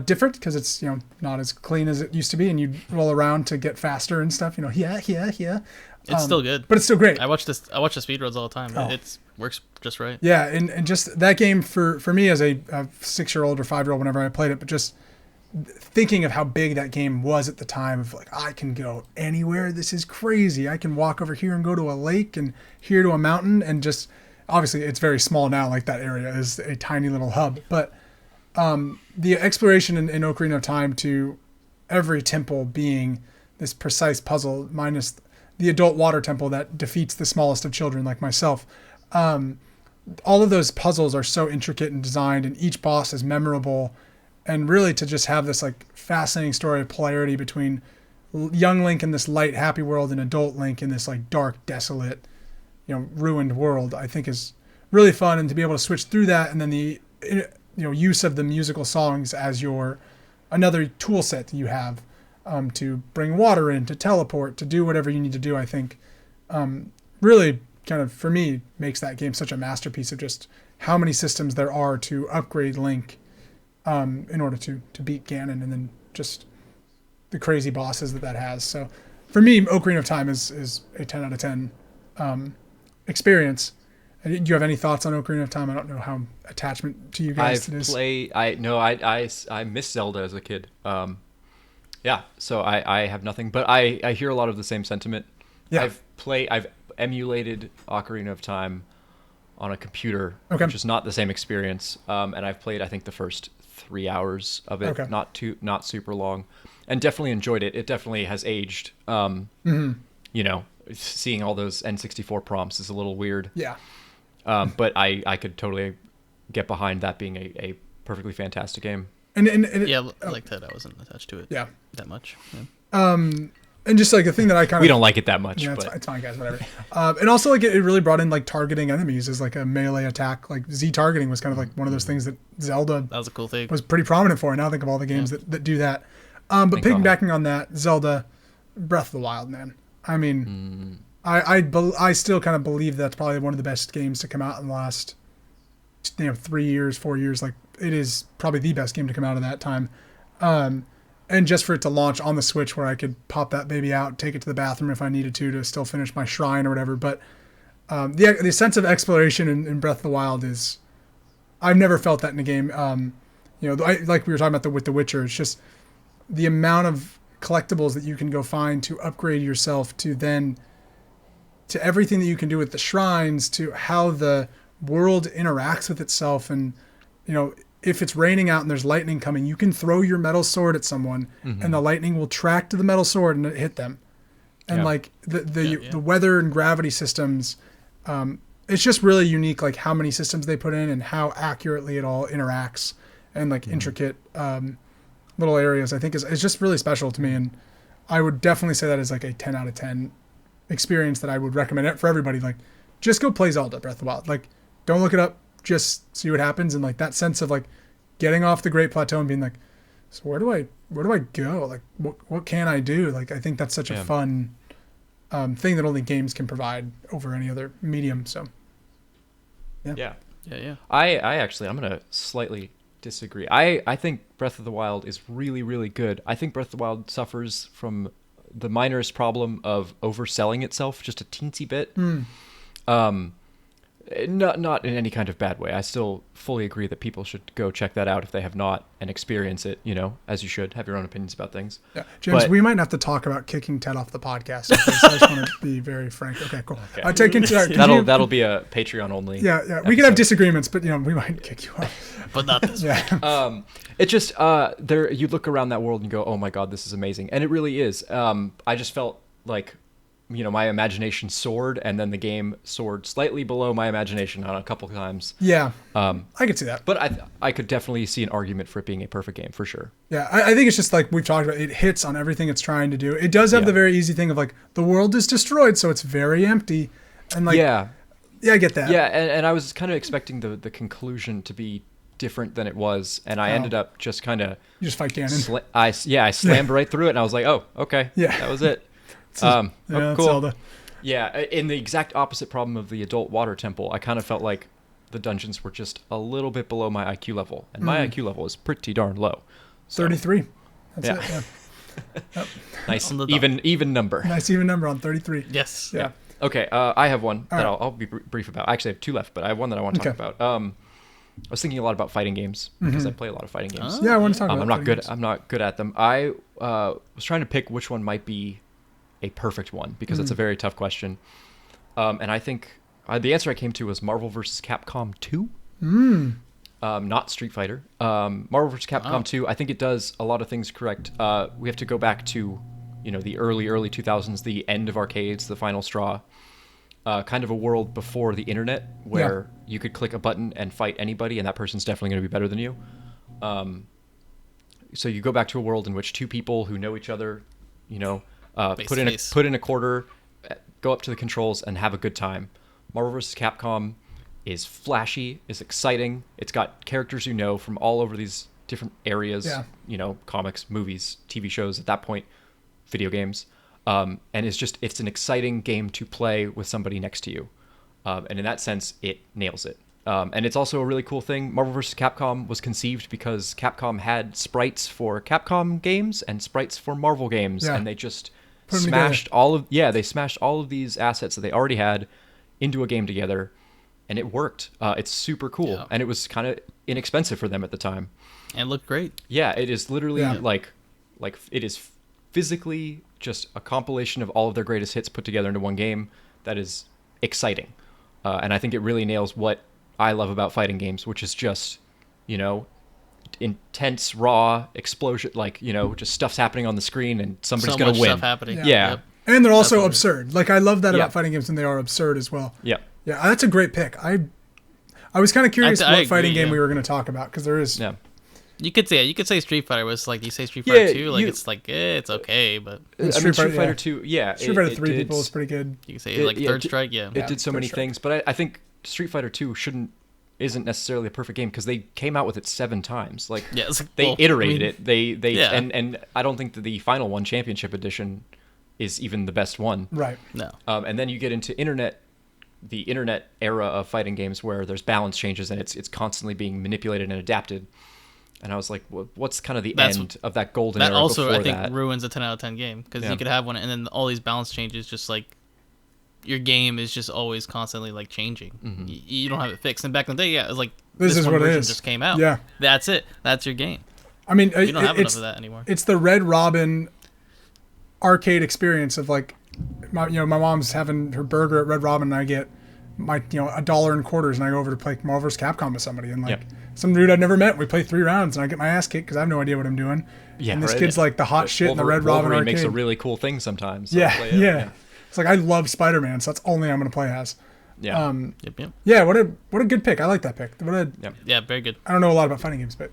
different because it's not as clean as it used to be, and you roll around to get faster and stuff. It's still good. but it's still great. I watch the speedruns all the time. Oh. It works just right. Yeah, and just that game for me as a 6-year-old or 5-year-old whenever I played it, but just thinking of how big that game was at the time of like, I can go anywhere. This is crazy. I can walk over here and go to a lake and here to a mountain, and just obviously it's very small now. Like that area is a tiny little hub, but the exploration in Ocarina of Time to every temple being this precise puzzle, minus the adult water temple that defeats the smallest of children like myself. All of those puzzles are so intricate and designed, and each boss is memorable. And really to just have this like fascinating story of polarity between young Link in this light, happy world and adult Link in this like dark, desolate, ruined world, I think is really fun. And to be able to switch through that, and then the use of the musical songs as another tool set that you have to bring water in, to teleport, to do whatever you need to do, I think really kind of, for me, makes that game such a masterpiece of just how many systems there are to upgrade Link in order to beat Ganon, and then just the crazy bosses that has. So for me, Ocarina of Time is a 10 out of 10 experience. Do you have any thoughts on Ocarina of Time? I don't know how attachment to you guys it is. I missed Zelda as a kid. So I have nothing, but I hear a lot of the same sentiment. Yeah. I've emulated Ocarina of Time on a computer, okay, which is not the same experience. And I've played, I think, the first 3 hours of it, okay, not super long, and definitely enjoyed it. It definitely has aged. Seeing all those N64 prompts is a little weird. Yeah. But I could totally get behind that being a perfectly fantastic game. And like that, I wasn't attached to it. Yeah. That much. Yeah. And just like the thing that I kind of... We don't like it that much. Yeah, but it's fine, guys, whatever. And also, like, it really brought in, like, targeting enemies as, like, a melee attack. Like, Z-targeting was kind of, like, one of those things that Zelda... That was a cool thing. ...was pretty prominent for. And now think of all the games that do that. But piggybacking on that, Zelda, Breath of the Wild, man. I mean, I still kind of believe that's probably one of the best games to come out in the last, 3 years, 4 years. Like, it is probably the best game to come out of that time. And just for it to launch on the Switch where I could pop that baby out, take it to the bathroom if I needed to still finish my shrine or whatever. But the sense of exploration in Breath of the Wild is... I've never felt that in a game. Like we were talking about with The Witcher, it's just the amount of collectibles that you can go find to upgrade yourself to everything that you can do with the shrines, to how the world interacts with itself. And, if it's raining out and there's lightning coming, you can throw your metal sword at someone, and the lightning will track to the metal sword and hit them. And like the weather and gravity systems, it's just really unique, like how many systems they put in and how accurately it all interacts, and like intricate little areas. I think is just really special to me, and I would definitely say that is like a 10 out of 10 experience that I would recommend it for everybody. Like, just go play Zelda Breath of the Wild. Like, don't look it up. Just see what happens, and like that sense of like getting off the Great Plateau and being like, so where do I go? Like, what can I do? Like, I think that's such a fun thing that only games can provide over any other medium. So yeah. I I'm gonna slightly disagree. I think Breath of the Wild is really, really good. I think Breath of the Wild suffers from the minorest problem of overselling itself just a teensy bit. Not in any kind of bad way. I still fully agree that people should go check that out if they have not, and experience it, as you should. Have your own opinions about things. Yeah. James, we might have to talk about kicking Ted off the podcast. I just want to be very frank. Okay, cool. Okay. That'll be a Patreon only. Yeah. Episode. We can have disagreements, but we might kick you off. But not this one. It just you look around that world and go, oh my god, this is amazing, and it really is. I just felt like, my imagination soared, and then the game soared slightly below my imagination on a couple of times. Yeah, I could see that. But I could definitely see an argument for it being a perfect game, for sure. Yeah, I think it's just like we've talked about, it hits on everything it's trying to do. It does have the very easy thing of like, the world is destroyed, so it's very empty. And like, yeah, I get that. Yeah, and I was kind of expecting the conclusion to be different than it was, and I ended up just kind of... You just fight Ganon. I slammed right through it, and I was like, oh, okay, that was it. Cool. Zelda. Yeah, in the exact opposite problem of the adult water temple, I kind of felt like the dungeons were just a little bit below my IQ level, and my IQ level is pretty darn low. So, 33. That's it. Nice On the dot. even number. Nice even number on 33. Yes. Yeah. Okay, I have one that right. I'll be brief about. I actually have two left, but I have one that I want to talk Okay. about. I was thinking a lot about fighting games because I play a lot of fighting games. Oh, Yeah, I want to talk about I'm not fighting good. games. I'm not good at them. I was trying to pick which one might be a perfect one because it's a very tough question. And I think the answer I came to was Marvel vs. Capcom 2. Not Street Fighter. Marvel vs. Capcom 2. I think it does a lot of things correct. We have to go back to, the early 2000s, the end of arcades, the final straw. Kind of a world before the internet where you could click a button and fight anybody, and that person's definitely going to be better than you. So you go back to a world in which two people who know each other, put in a quarter, go up to the controls, and have a good time. Marvel vs. Capcom is flashy, is exciting. It's got characters you know from all over these different areas. Yeah. Comics, movies, TV shows. At that point, video games. And it's an exciting game to play with somebody next to you. And in that sense, it nails it. And it's also a really cool thing. Marvel vs. Capcom was conceived because Capcom had sprites for Capcom games and sprites for Marvel games. Yeah. And they just Put 'em smashed they smashed all of these assets that they already had into a game together. And it worked. It's super cool. Yeah. And it was kind of inexpensive for them at the time. And it looked great. Yeah, it is literally Yeah. like it is physically just a compilation of all of their greatest hits put together into one game that is exciting. And I think it really nails what I love about fighting games, which is just, intense, raw explosion, just stuff's happening on the screen and somebody's So going much to win. stuff happening. Yeah. Yep. And they're also Definitely. absurd. Like, I love that Yeah. about fighting games, and they are absurd as well. Yeah. Yeah, that's a great pick. I was kind of curious I what agree, fighting game yeah. we were going to talk about, because there is... Yeah. You could say Street Fighter was like, you say Street Fighter Yeah, 2, like you- it's like it's okay, but Street Street Fighter, Fighter yeah. 2, yeah. Street Fighter 3 people was pretty good. you can say like Third Strike, yeah. It did so Third many Strike. things, but I think Street Fighter 2 isn't necessarily a perfect game because they came out with it 7 times. Like Yeah, it's like, they well, iterated I mean, it. They yeah. and I don't think that the final one, Championship Edition, is even the best one. Right. No. And then you get into the internet era of fighting games where there's balance changes and it's constantly being manipulated and adapted. And I was like, what's kind of the end of that golden That era also, before I think, that? ruins a 10 out of 10 game because Yeah. you could have one, and then all these balance changes, just like your game is just always constantly like changing. Mm-hmm. You don't have it fixed. And back in the day, yeah, it was like This is one what it version is. just came out. Yeah. That's it. That's your game. I mean, You don't have enough it's, of that anymore. it's the Red Robin arcade experience of, like, my mom's having her burger at Red Robin, and I get my $1 in quarters, and I go over to play Marvel vs. Capcom with somebody, and like Yep. some dude I'd never met. We play 3 rounds, and I get my ass kicked because I have no idea what I'm doing. Yeah, and this right. kid's like the hot shit in the Red Robin Wolverine arcade. makes a really cool thing sometimes. So yeah, play it. yeah. It's like I love Spider-Man, so that's the only thing I'm gonna play as. Yeah. Yep. Yeah, what a good pick. I like that pick. Yeah, very good. I don't know a lot about fighting games, but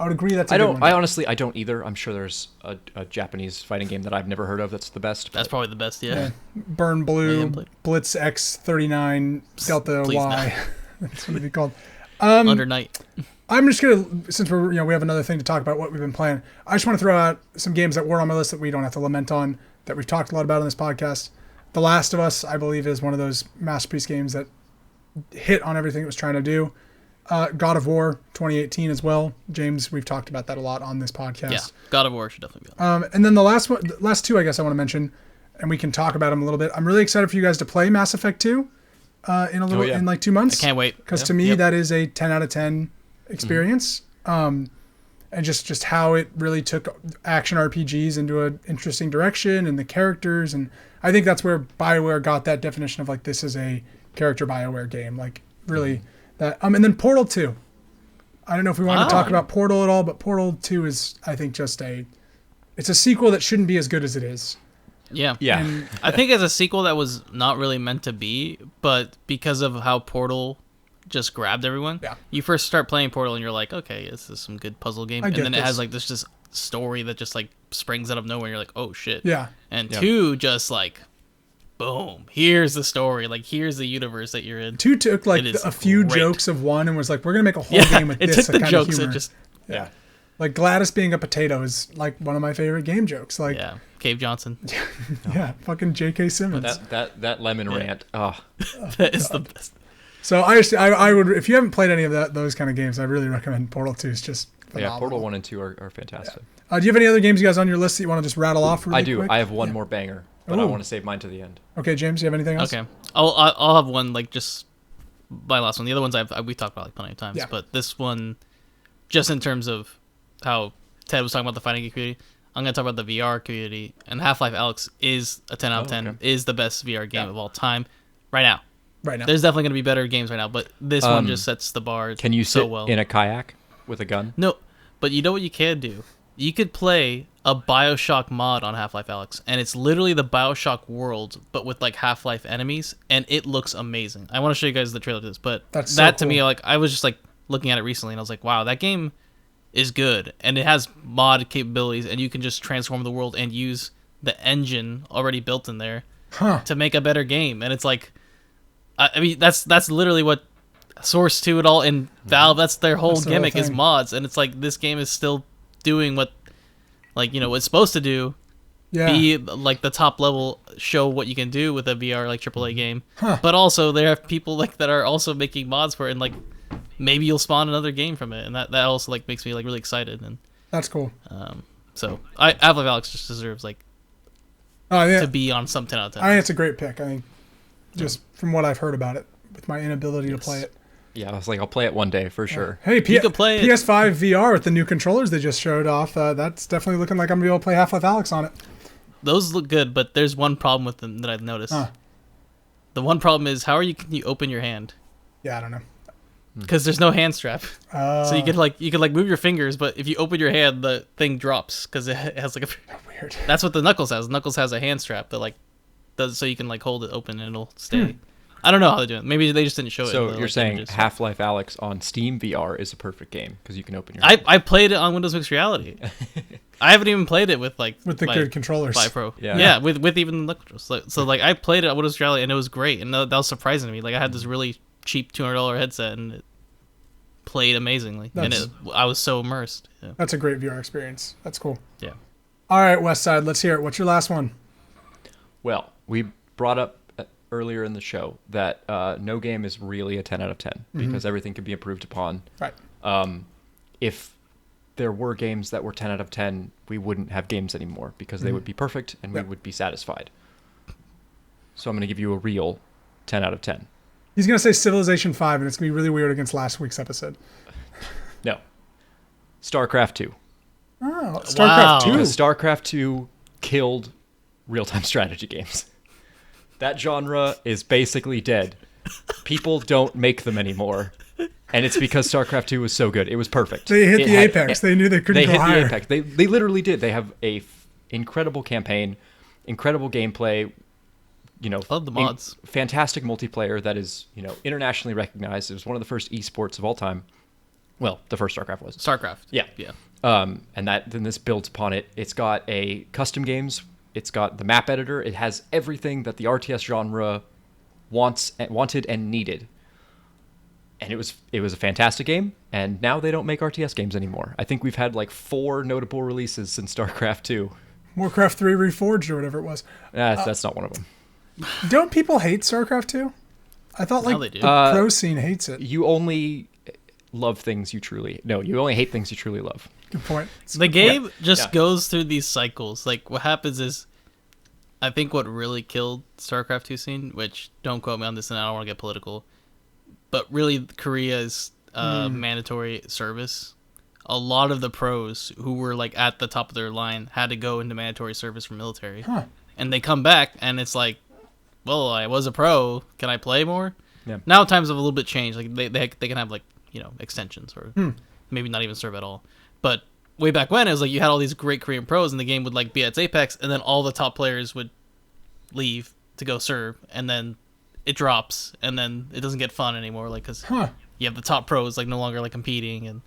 I would agree that's a I good don't. one. I honestly, I don't either. I'm sure there's a Japanese fighting game that I've never heard of that's the best. That's but- probably the best. Yeah. Yeah. Burn Yeah, Blue, play- Blitz X39, Delta Please Y. That's what it'd be called. Under Night. I'm just gonna, since we're we have another thing to talk about what we've been playing. I just want to throw out some games that were on my list that we don't have to lament on, that we've talked a lot about on this podcast. The Last of Us, I believe, is one of those masterpiece games that hit on everything it was trying to do. God of War 2018 as well. James, we've talked about that a lot on this podcast. Yeah. God of War should definitely be on. And then the last two, I guess I want to mention, and we can talk about them a little bit. I'm really excited for you guys to play Mass Effect 2 in like 2 months. I can't wait. Because Yep, to me, yep. that is a 10 out of 10 experience. And just how it really took action RPGs into an interesting direction, and the characters. And I think that's where BioWare got that definition of, like, this is a character BioWare game. Like, really that. And then Portal 2. I don't know if we wanted to talk about Portal at all, but Portal 2 is, I think, just it's a sequel that shouldn't be as good as it is. Yeah. Yeah. I think it's a sequel that was not really meant to be, but because of how Portal just grabbed everyone, Yeah. you first start playing Portal and you're like, okay, this is some good puzzle game. I And get then it this. has like this just story that just like springs out of nowhere. And you're like, oh shit. Yeah. And Yeah. 2 just like, boom, here's the story. Like, here's the universe that you're in. 2 took like It is a few great. jokes of 1 and was like, we're going to make a whole Yeah, game with it this took the kind jokes of humor. and just, Yeah. Like Gladys being a potato is like one of my favorite game jokes. Like, yeah, Cave Johnson. yeah, fucking J.K. Simmons. That lemon rant. Oh, That is the best. So I would, if you haven't played any of those kind of games, I really recommend Portal 2. It's just phenomenal. Portal 1 and 2 are fantastic. Do you have any other games you guys on your list that you want to just rattle off really I do. quick? I have one more banger, but I Ooh. want to save mine to the end. Okay, James, you have anything else? Okay, I'll have one, like, just my last one. The other ones we talked about like plenty of times, Yeah. but this one, just in terms of how Ted was talking about the fighting game community, I'm gonna talk about the VR community. And Half-Life Alyx is a 10 out of 10. Okay. Is the best VR game of all time, right now. Right now. There's definitely gonna be better games right now, but this one just sets the bar. Can you so sit well in a kayak with a gun? No, but you know what you can do? You could play a BioShock mod on Half-Life Alyx, and it's literally the BioShock world, but with like Half-Life enemies, and it looks amazing. I want to show you guys the trailer to this, but That's so that to cool. me, like, I was just like looking at it recently, and I was like, wow, that game is good, and it has mod capabilities, and you can just transform the world and use the engine already built in there to make a better game. And it's like, I mean, that's literally what Source 2 and all, and Valve, that's their whole That's their whole gimmick is thing. mods. And it's like, this game is still doing what, like, you know, what it's supposed to do. Yeah. Be like the top level, show what you can do with a VR like AAA game. But also there are people like that are also making mods for it, and like maybe you'll spawn another game from it, and that also like makes me like really excited. And That's cool. so Half-Life Alyx just deserves like Oh yeah. to be on some 10 out of 10. I think it's a great pick. I think just from what I've heard about it, with my inability to play it. Yeah, I was like, I'll play it one day for sure. Hey, You could play it. PS5 VR with the new controllers they just showed off. That's definitely looking like I'm gonna be able to play Half-Life Alyx on it. Those look good, but there's one problem with them that I've noticed. The one problem is can you open your hand? Yeah, I don't know. Because there's no hand strap. So you could move your fingers, but if you open your hand, the thing drops because it has like a. Weird. That's what the Knuckles has. Knuckles has a hand strap that like does so you can like hold it open and it'll stay. I don't know how they're doing it. Maybe they just didn't show it. So in the, you're saying images. Half-Life Alyx on Steam VR is a perfect game because you can open your. I played it on Windows Mixed Reality. I haven't even played it with the good controllers. Vive Pro. Yeah. with even the Knuckles. So like I played it on Windows Mixed Reality and it was great, and that was surprising to me. Like I had this really cheap $200 headset and it played amazingly, and I was so immersed. Yeah. That's a great VR experience. That's cool. Yeah. All right, Westside, let's hear it. What's your last one? Well, we brought up earlier in the show that no game is really a 10 out of 10 because everything can be improved upon. Right. If there were games that were 10 out of 10, we wouldn't have games anymore because they would be perfect and we would be satisfied. So I'm going to give you a real 10 out of 10. He's going to say Civilization 5, and it's going to be really weird against last week's episode. No. StarCraft 2. Oh, StarCraft Wow. 2. Because StarCraft 2 killed real-time strategy games. That genre is basically dead. People don't make them anymore. And it's because StarCraft 2 was so good. It was perfect. They hit It the had- apex. They knew they couldn't They go hit higher. the apex. They literally did. They have a incredible campaign, incredible gameplay, Love the mods. fantastic multiplayer that is, internationally recognized. It was one of the first esports of all time. Well, the first StarCraft was. StarCraft. Yeah. Yeah. And then this builds upon it. It's got a custom games. It's got the map editor. It has everything that the RTS genre wanted and needed. And it was a fantastic game. And now they don't make RTS games anymore. I think we've had like 4 notable releases since StarCraft 2. Warcraft 3 Reforged or whatever it was. That's not one of them. Don't people hate StarCraft 2? I thought Now like they do. the pro scene hates it. You only love things you truly... No, you only hate things you truly love. Good point. The game just Yeah. goes through these cycles. Like what happens is, I think what really killed StarCraft 2 scene, which don't quote me on this, and I don't want to get political, but really Korea's mandatory service. A lot of the pros who were like at the top of their line had to go into mandatory service for military, and they come back and it's like, well, I was a pro. Can I play more? Yeah. Now times have a little bit changed. Like they can have like extensions or maybe not even serve at all. But way back when, it was like you had all these great Korean pros, and the game would like be at its apex, and then all the top players would leave to go serve, and then it drops, and then it doesn't get fun anymore, like because you have the top pros like no longer like competing, and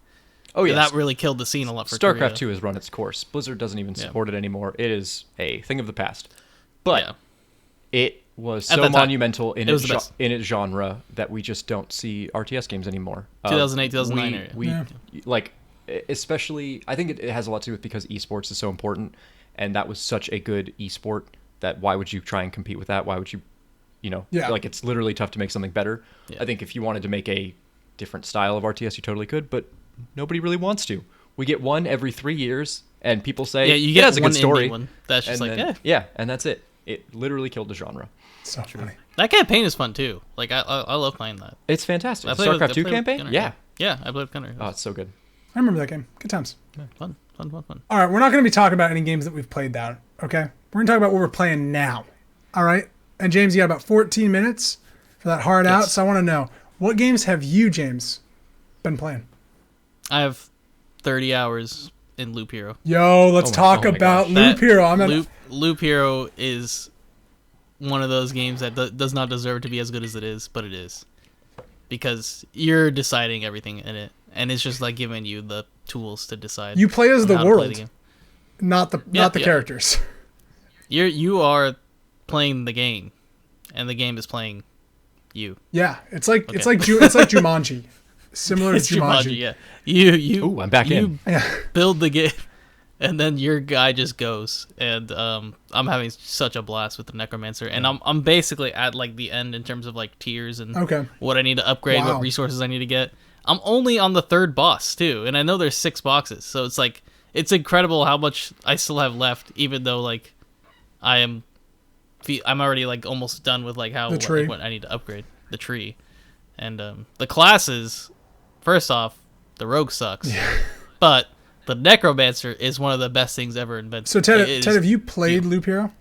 Oh, yeah. that really killed the scene a lot for StarCraft Korea. 2 has run its course. Blizzard doesn't even support it anymore. It is a thing of the past. But Yeah. it was At so that time, monumental in it was its the best. in its genre that we just don't see RTS games anymore. 2008, 2009 area. We like, especially, I think it has a lot to do with because esports is so important, and that was such a good esport that why would you try and compete with that? Why would you, like it's literally tough to make something better. Yeah. I think if you wanted to make a different style of RTS, you totally could, but nobody really wants to. We get one every 3 years, and people say, Yeah, you it get has a one good story. indie one. That's just And like, then, yeah, and that's it. It literally killed the genre. So funny. That campaign is fun too. Like I love playing that. It's fantastic. I The played with- StarCraft I 2 played with campaign? Gunnar, Yeah. Yeah, I played with Gunnar. Oh, it's so good. I remember that game. Good times. Fun. All right, we're not going to be talking about any games that we've played down, okay? We're going to talk about what we're playing now, all right? And James, you got about 14 minutes for that hard out, so I want to know, what games have you, James, been playing? I have 30 hours in Loop Hero. Yo, let's talk my about gosh. Loop Hero. Loop Hero is one of those games that does not deserve to be as good as it is, but it is. Because you're deciding everything in it, and it's just like giving you the tools to decide. You play as on the how to play world, game. not the characters. You are playing the game, and the game is playing you. Yeah, it's like Jumanji, similar It's to Jumanji. Yeah. You. Ooh, I'm back in. Yeah. build the game, and then your guy just goes. And I'm having such a blast with the Necromancer, and I'm basically at like the end in terms of like tiers and Okay. what I need to upgrade, Wow. what resources I need to get. I'm only on the 3rd boss too, and I know there's 6 boxes, so it's like it's incredible how much I still have left, even though like I'm already like almost done with like how The tree. what I need to upgrade the tree, and the classes. First off, the rogue sucks, but the Necromancer is one of the best things ever invented. So Ted, have you played Loop Hero?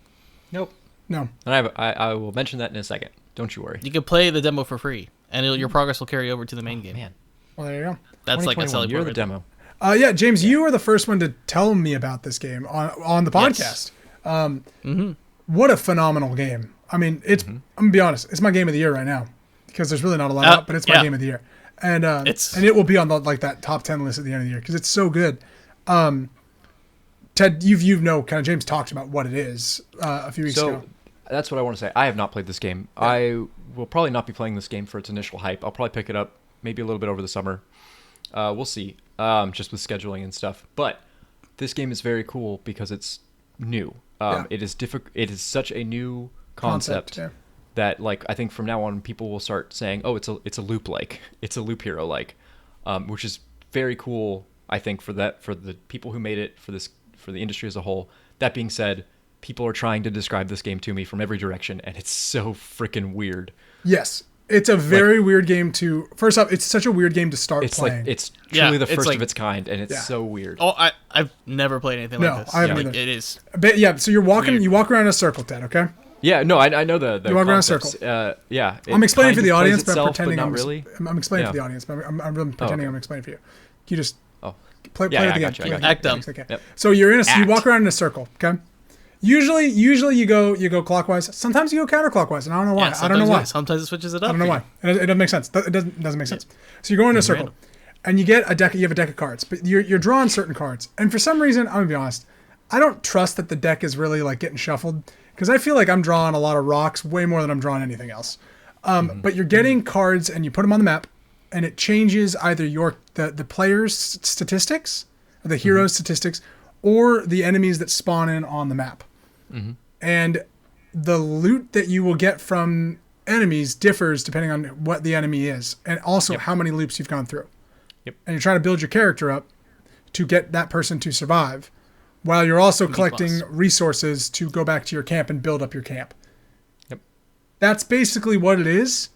Nope. No. And I will mention that in a second. Don't you worry. You can play the demo for free, and your progress will carry over to the main game. Man, Well, there you go. That's like a 2021, selling you're point. the right demo. Yeah, James, you were the first one to tell me about this game on the podcast. Yes. What a phenomenal game. I mean, it's I'm gonna be honest, it's my game of the year right now because there's really not a lot out, but it's my yeah. game of the year, and It's- and it will be on the like that top 10 list at the end of the year because it's so good. Ted, you know, kind of James talked about what it is a few weeks ago. So that's what I want to say. I have not played this game. I will probably not be playing this game for its initial hype. I'll probably pick it up maybe a little bit over the summer. We'll see, just with scheduling and stuff. But this game is very cool because it's new. It is It is such a new concept yeah. that, like, I think from now on people will start saying, "Oh, it's a loop like, it's a Loop Hero like," which is very cool. I think for the people who made it, for the industry as a whole. That being said, people are trying to describe this game to me from every direction, and it's so freaking weird. Yes, it's a very weird game to. First off, it's such a weird game to start It's playing. like it's Yeah, truly the it's first like- of its kind, and it's Yeah. so weird. Oh, I've never played anything No, like this. I haven't Like, either. it is. But yeah, so you walk around in a circle, Ted. Okay, Yeah, no, I know the You walk around in a concepts. circle. Yeah, I'm explaining kind for the of plays audience, but I'm itself, pretending not I'm really. I'm explaining for Yeah. the audience, but I'm really pretending okay. I'm explaining for you. You just Oh, play Yeah, it I again. got you, I got you. Act dumb. Okay. Yep. So you're in you Act. walk around in a circle. Okay. Usually you go clockwise. Sometimes you go counterclockwise, and I don't know why. Yeah, I don't know why. Sometimes it switches it up. I don't know why. It doesn't make sense. It doesn't make sense. So you're going in a circle, random. and you get a deck. You have a deck of cards, but you're drawing certain cards. And for some reason, I'm gonna be honest, I don't trust that the deck is really like getting shuffled because I feel like I'm drawing a lot of rocks way more than I'm drawing anything else. But you're getting cards, and you put them on the map, and it changes either the player's statistics, or the hero's statistics, or the enemies that spawn in on the map. And the loot that you will get from enemies differs depending on what the enemy is, and also how many loops you've gone through. Yep. And you're trying to build your character up to get that person to survive, while you're also collecting boss. resources to go back to your camp and build up your camp. Yep. That's basically what it is.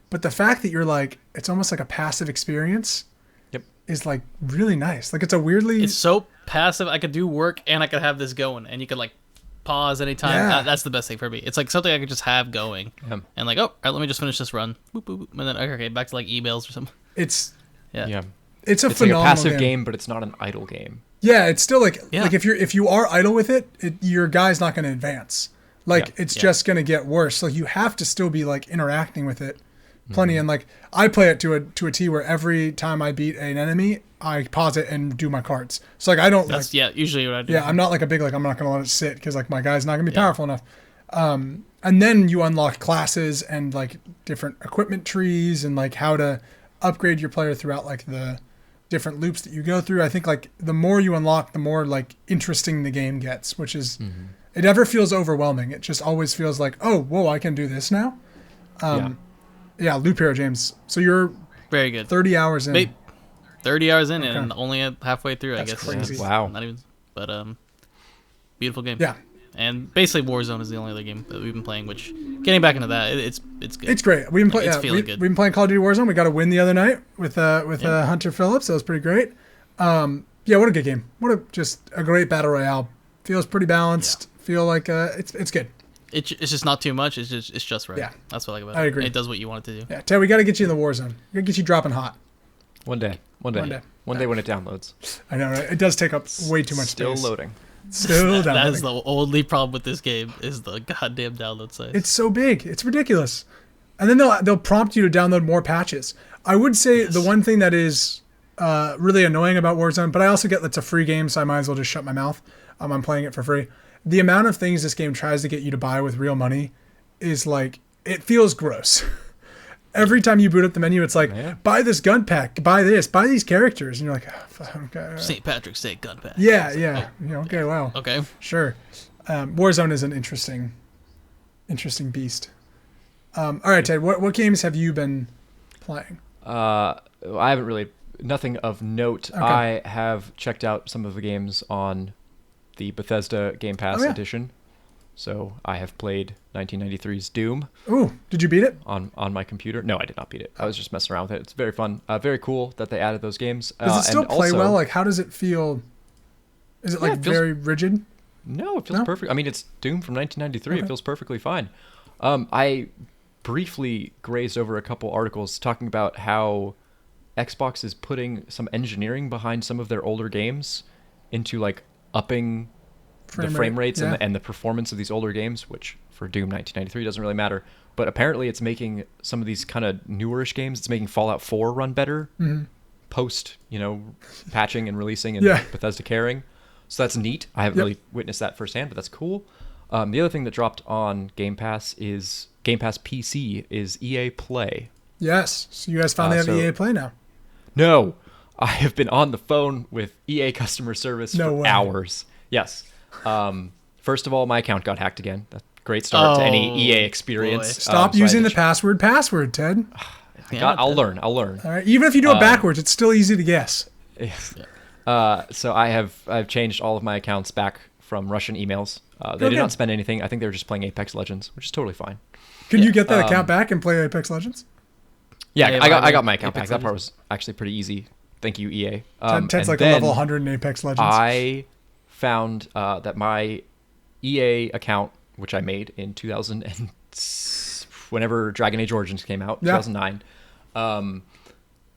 But the fact that you're like, it's almost like a passive experience Yep. is like really nice. Like it's a weirdly... It's so passive. I could do work and I could have this going, and you could like pause anytime. Yeah. That's the best thing for me. It's like something I could just have going, and like, oh, all right, let me just finish this run. Boop, boop, boop. And then okay, back to like emails or something. It's Yeah. Yeah. it's a It's like a phenomenal passive game, but it's not an idle game. Yeah, it's still like Yeah. like if you are idle with it, your guy's not going to advance. Like Yeah, it's yeah. just going to get worse. Like you have to still be like interacting with it plenty. And like I play it to a T where every time I beat an enemy, I pause it and do my cards. So like I don't That's like usually what I do. yeah, I'm not like a big like I'm not going to let it sit because like my guy's not going to be powerful enough. And then you unlock classes and like different equipment trees and like how to upgrade your player throughout like the different loops that you go through. I think like the more you unlock, the more like interesting the game gets, which is it never feels overwhelming. It just always feels like, oh, whoa, I can do this now. Yeah, Loop Hero, James. So you're Very good. 30 hours in. 30 hours in and only at halfway through. That's I guess. crazy. Wow. Not even, but beautiful game. Yeah. And basically, Warzone is the only other game that we've been playing. Which, getting back into that, it's good. It's great. We've been playing. It's Yeah, feeling good. We've been playing Call of Duty Warzone. We got a win the other night with Hunter Phillips. That was pretty great. Yeah, what a good game. Just a great battle royale. Feels pretty balanced. Feel like it's good. It's just not too much. It's just right. Yeah. That's what I like about it. I agree. It does what you want it to do. Yeah, Ted, we got to get you in the Warzone. We got to get you dropping hot. One day when it downloads. I know, right? It does take up way too much Still space. loading. Still That downloading. is the only problem with this game is the goddamn download size. It's so big. It's ridiculous. And then they'll prompt you to download more patches. I would say the one thing that is really annoying about Warzone, but I also get that's a free game, so I might as well just shut my mouth. I'm playing it for free. The amount of things this game tries to get you to buy with real money is like, it feels gross. Every time you boot up the menu, it's like, buy this gun pack, buy this, buy these characters. And you're like, okay. All right. St. Patrick's Day gun pack. Yeah. Okay, wow. Okay. Sure. Warzone is an interesting beast. All right, Ted, what games have you been playing? I haven't really, nothing of note. Okay. I have checked out some of the games on the Bethesda Game Pass edition. So I have played 1993's Doom. Ooh, did you beat it? On my computer. No, I did not beat it. I was just messing around with it. It's very fun. Very cool that they added those games. Does it still and play also, well? Like, how does it feel? Is it like it feels- very rigid? No, it feels perfect. I mean, it's Doom from 1993. Okay. It feels perfectly fine. I briefly grazed over a couple articles talking about how Xbox is putting some engineering behind some of their older games into like upping the frame rates and the performance of these older games, which for Doom 1993 doesn't really matter. But apparently it's making some of these kind of newerish games, it's making Fallout 4 run better post, patching and releasing and Bethesda caring. So that's neat. I haven't really witnessed that firsthand, but that's cool. The other thing that dropped on Game Pass PC is EA Play. Yes. So you guys finally have EA Play now. No, I have been on the phone with EA customer service for hours. Yes. First of all, my account got hacked again. That's a great start to any EA experience. Boy. Stop using the password, Ted. I'll learn. All right. Even if you do it backwards, it's still easy to guess. So I've changed all of my accounts back from Russian emails. They did not spend anything. I think they were just playing Apex Legends, which is totally fine. Can you get that account back and play Apex Legends? Yeah, I got my account back. That part was actually pretty easy. Thank you, EA. Ted's like a level 100 in Apex Legends. I found that my EA account, which I made in 2000 and whenever Dragon Age Origins came out, 2009,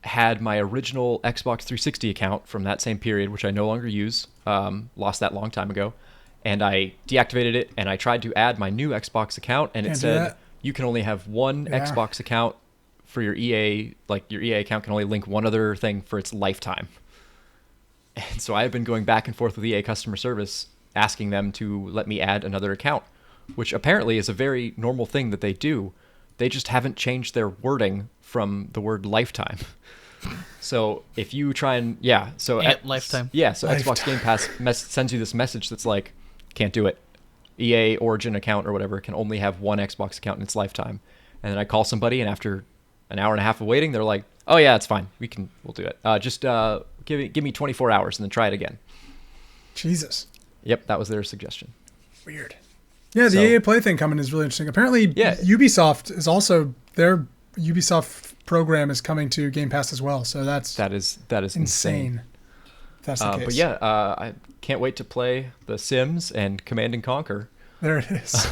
had my original Xbox 360 account from that same period, which I no longer use. Lost that long time ago. And I deactivated it, and I tried to add my new Xbox account, and it said you can only have one Xbox account for your EA. Like, your EA account can only link one other thing for its lifetime. And so I have been going back and forth with EA customer service, asking them to let me add another account, which apparently is a very normal thing that they do. They just haven't changed their wording from the word lifetime. So if you try and lifetime. So Xbox Game Pass sends you this message that's like, can't do it. EA Origin account or whatever can only have one Xbox account in its lifetime. And then I call somebody, and after an hour and a half of waiting, they're like, "Oh yeah, it's fine. We'll do it. Just give me 24 hours and then try it again." Jesus. Yep, that was their suggestion. Weird. Yeah, the EA Play thing coming is really interesting. Apparently, Ubisoft is also their Ubisoft program is coming to Game Pass as well. So that is insane. That's the case. But I can't wait to play The Sims and Command and Conquer. There it is.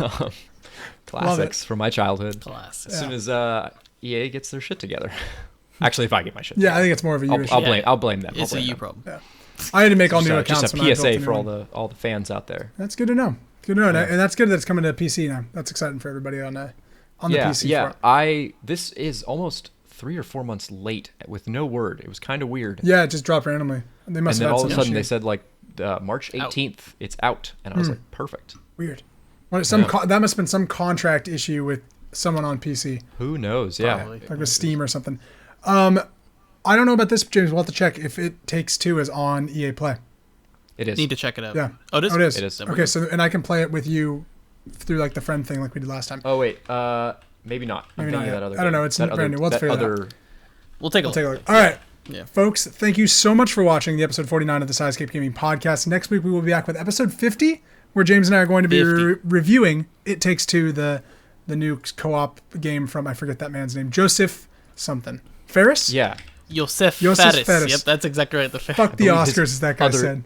Classics from my childhood. Classics. As soon as EA gets their shit together. Actually, if I get my shit together. I think it's more of a you issue. I'll blame them. It's a you problem. Yeah. I had to make all new accounts. Just a PSA for all the fans out there. That's good to know. Good to know. And that's good that it's coming to PC now. That's exciting for everybody on the PC front. This is almost 3 or 4 months late with no word. It was kind of weird. Yeah, it just dropped randomly. They must and have then all of a sudden issue. they said like March 18th, it's out, and I was like, perfect. Weird. Well, that must have been some contract issue with someone on PC. Who knows? Yeah, like with Steam or something. I don't know about this, James. We'll have to check if It Takes Two is on EA Play. It is. Need to check it out. Yeah. Oh, it is. It is. Okay, so and I can play it with you through like the friend thing, like we did last time. Oh wait, maybe not. Maybe not. I don't know. It's brand new. We'll figure that out. We'll take a look. All right. Yeah. Folks, thank you so much for watching the episode 49 of the Sidescape Gaming Podcast. Next week, we will be back with episode 50, where James and I are going to be reviewing It Takes Two, the new co-op game from, I forget that man's name, Joseph something. Ferris? Yeah. Joseph Fares. Fares. Yep, that's exactly right. Fuck the Oscars, as that guy said.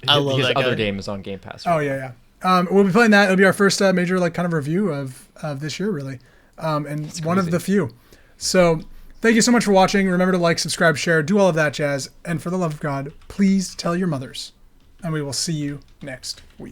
I love his that other guy. game is on Game Pass. Oh, yeah. We'll be playing that. It'll be our first major kind of review of this year, really. And one of the few. So thank you so much for watching. Remember to like, subscribe, share, do all of that jazz. And for the love of God, please tell your mothers. And we will see you next week.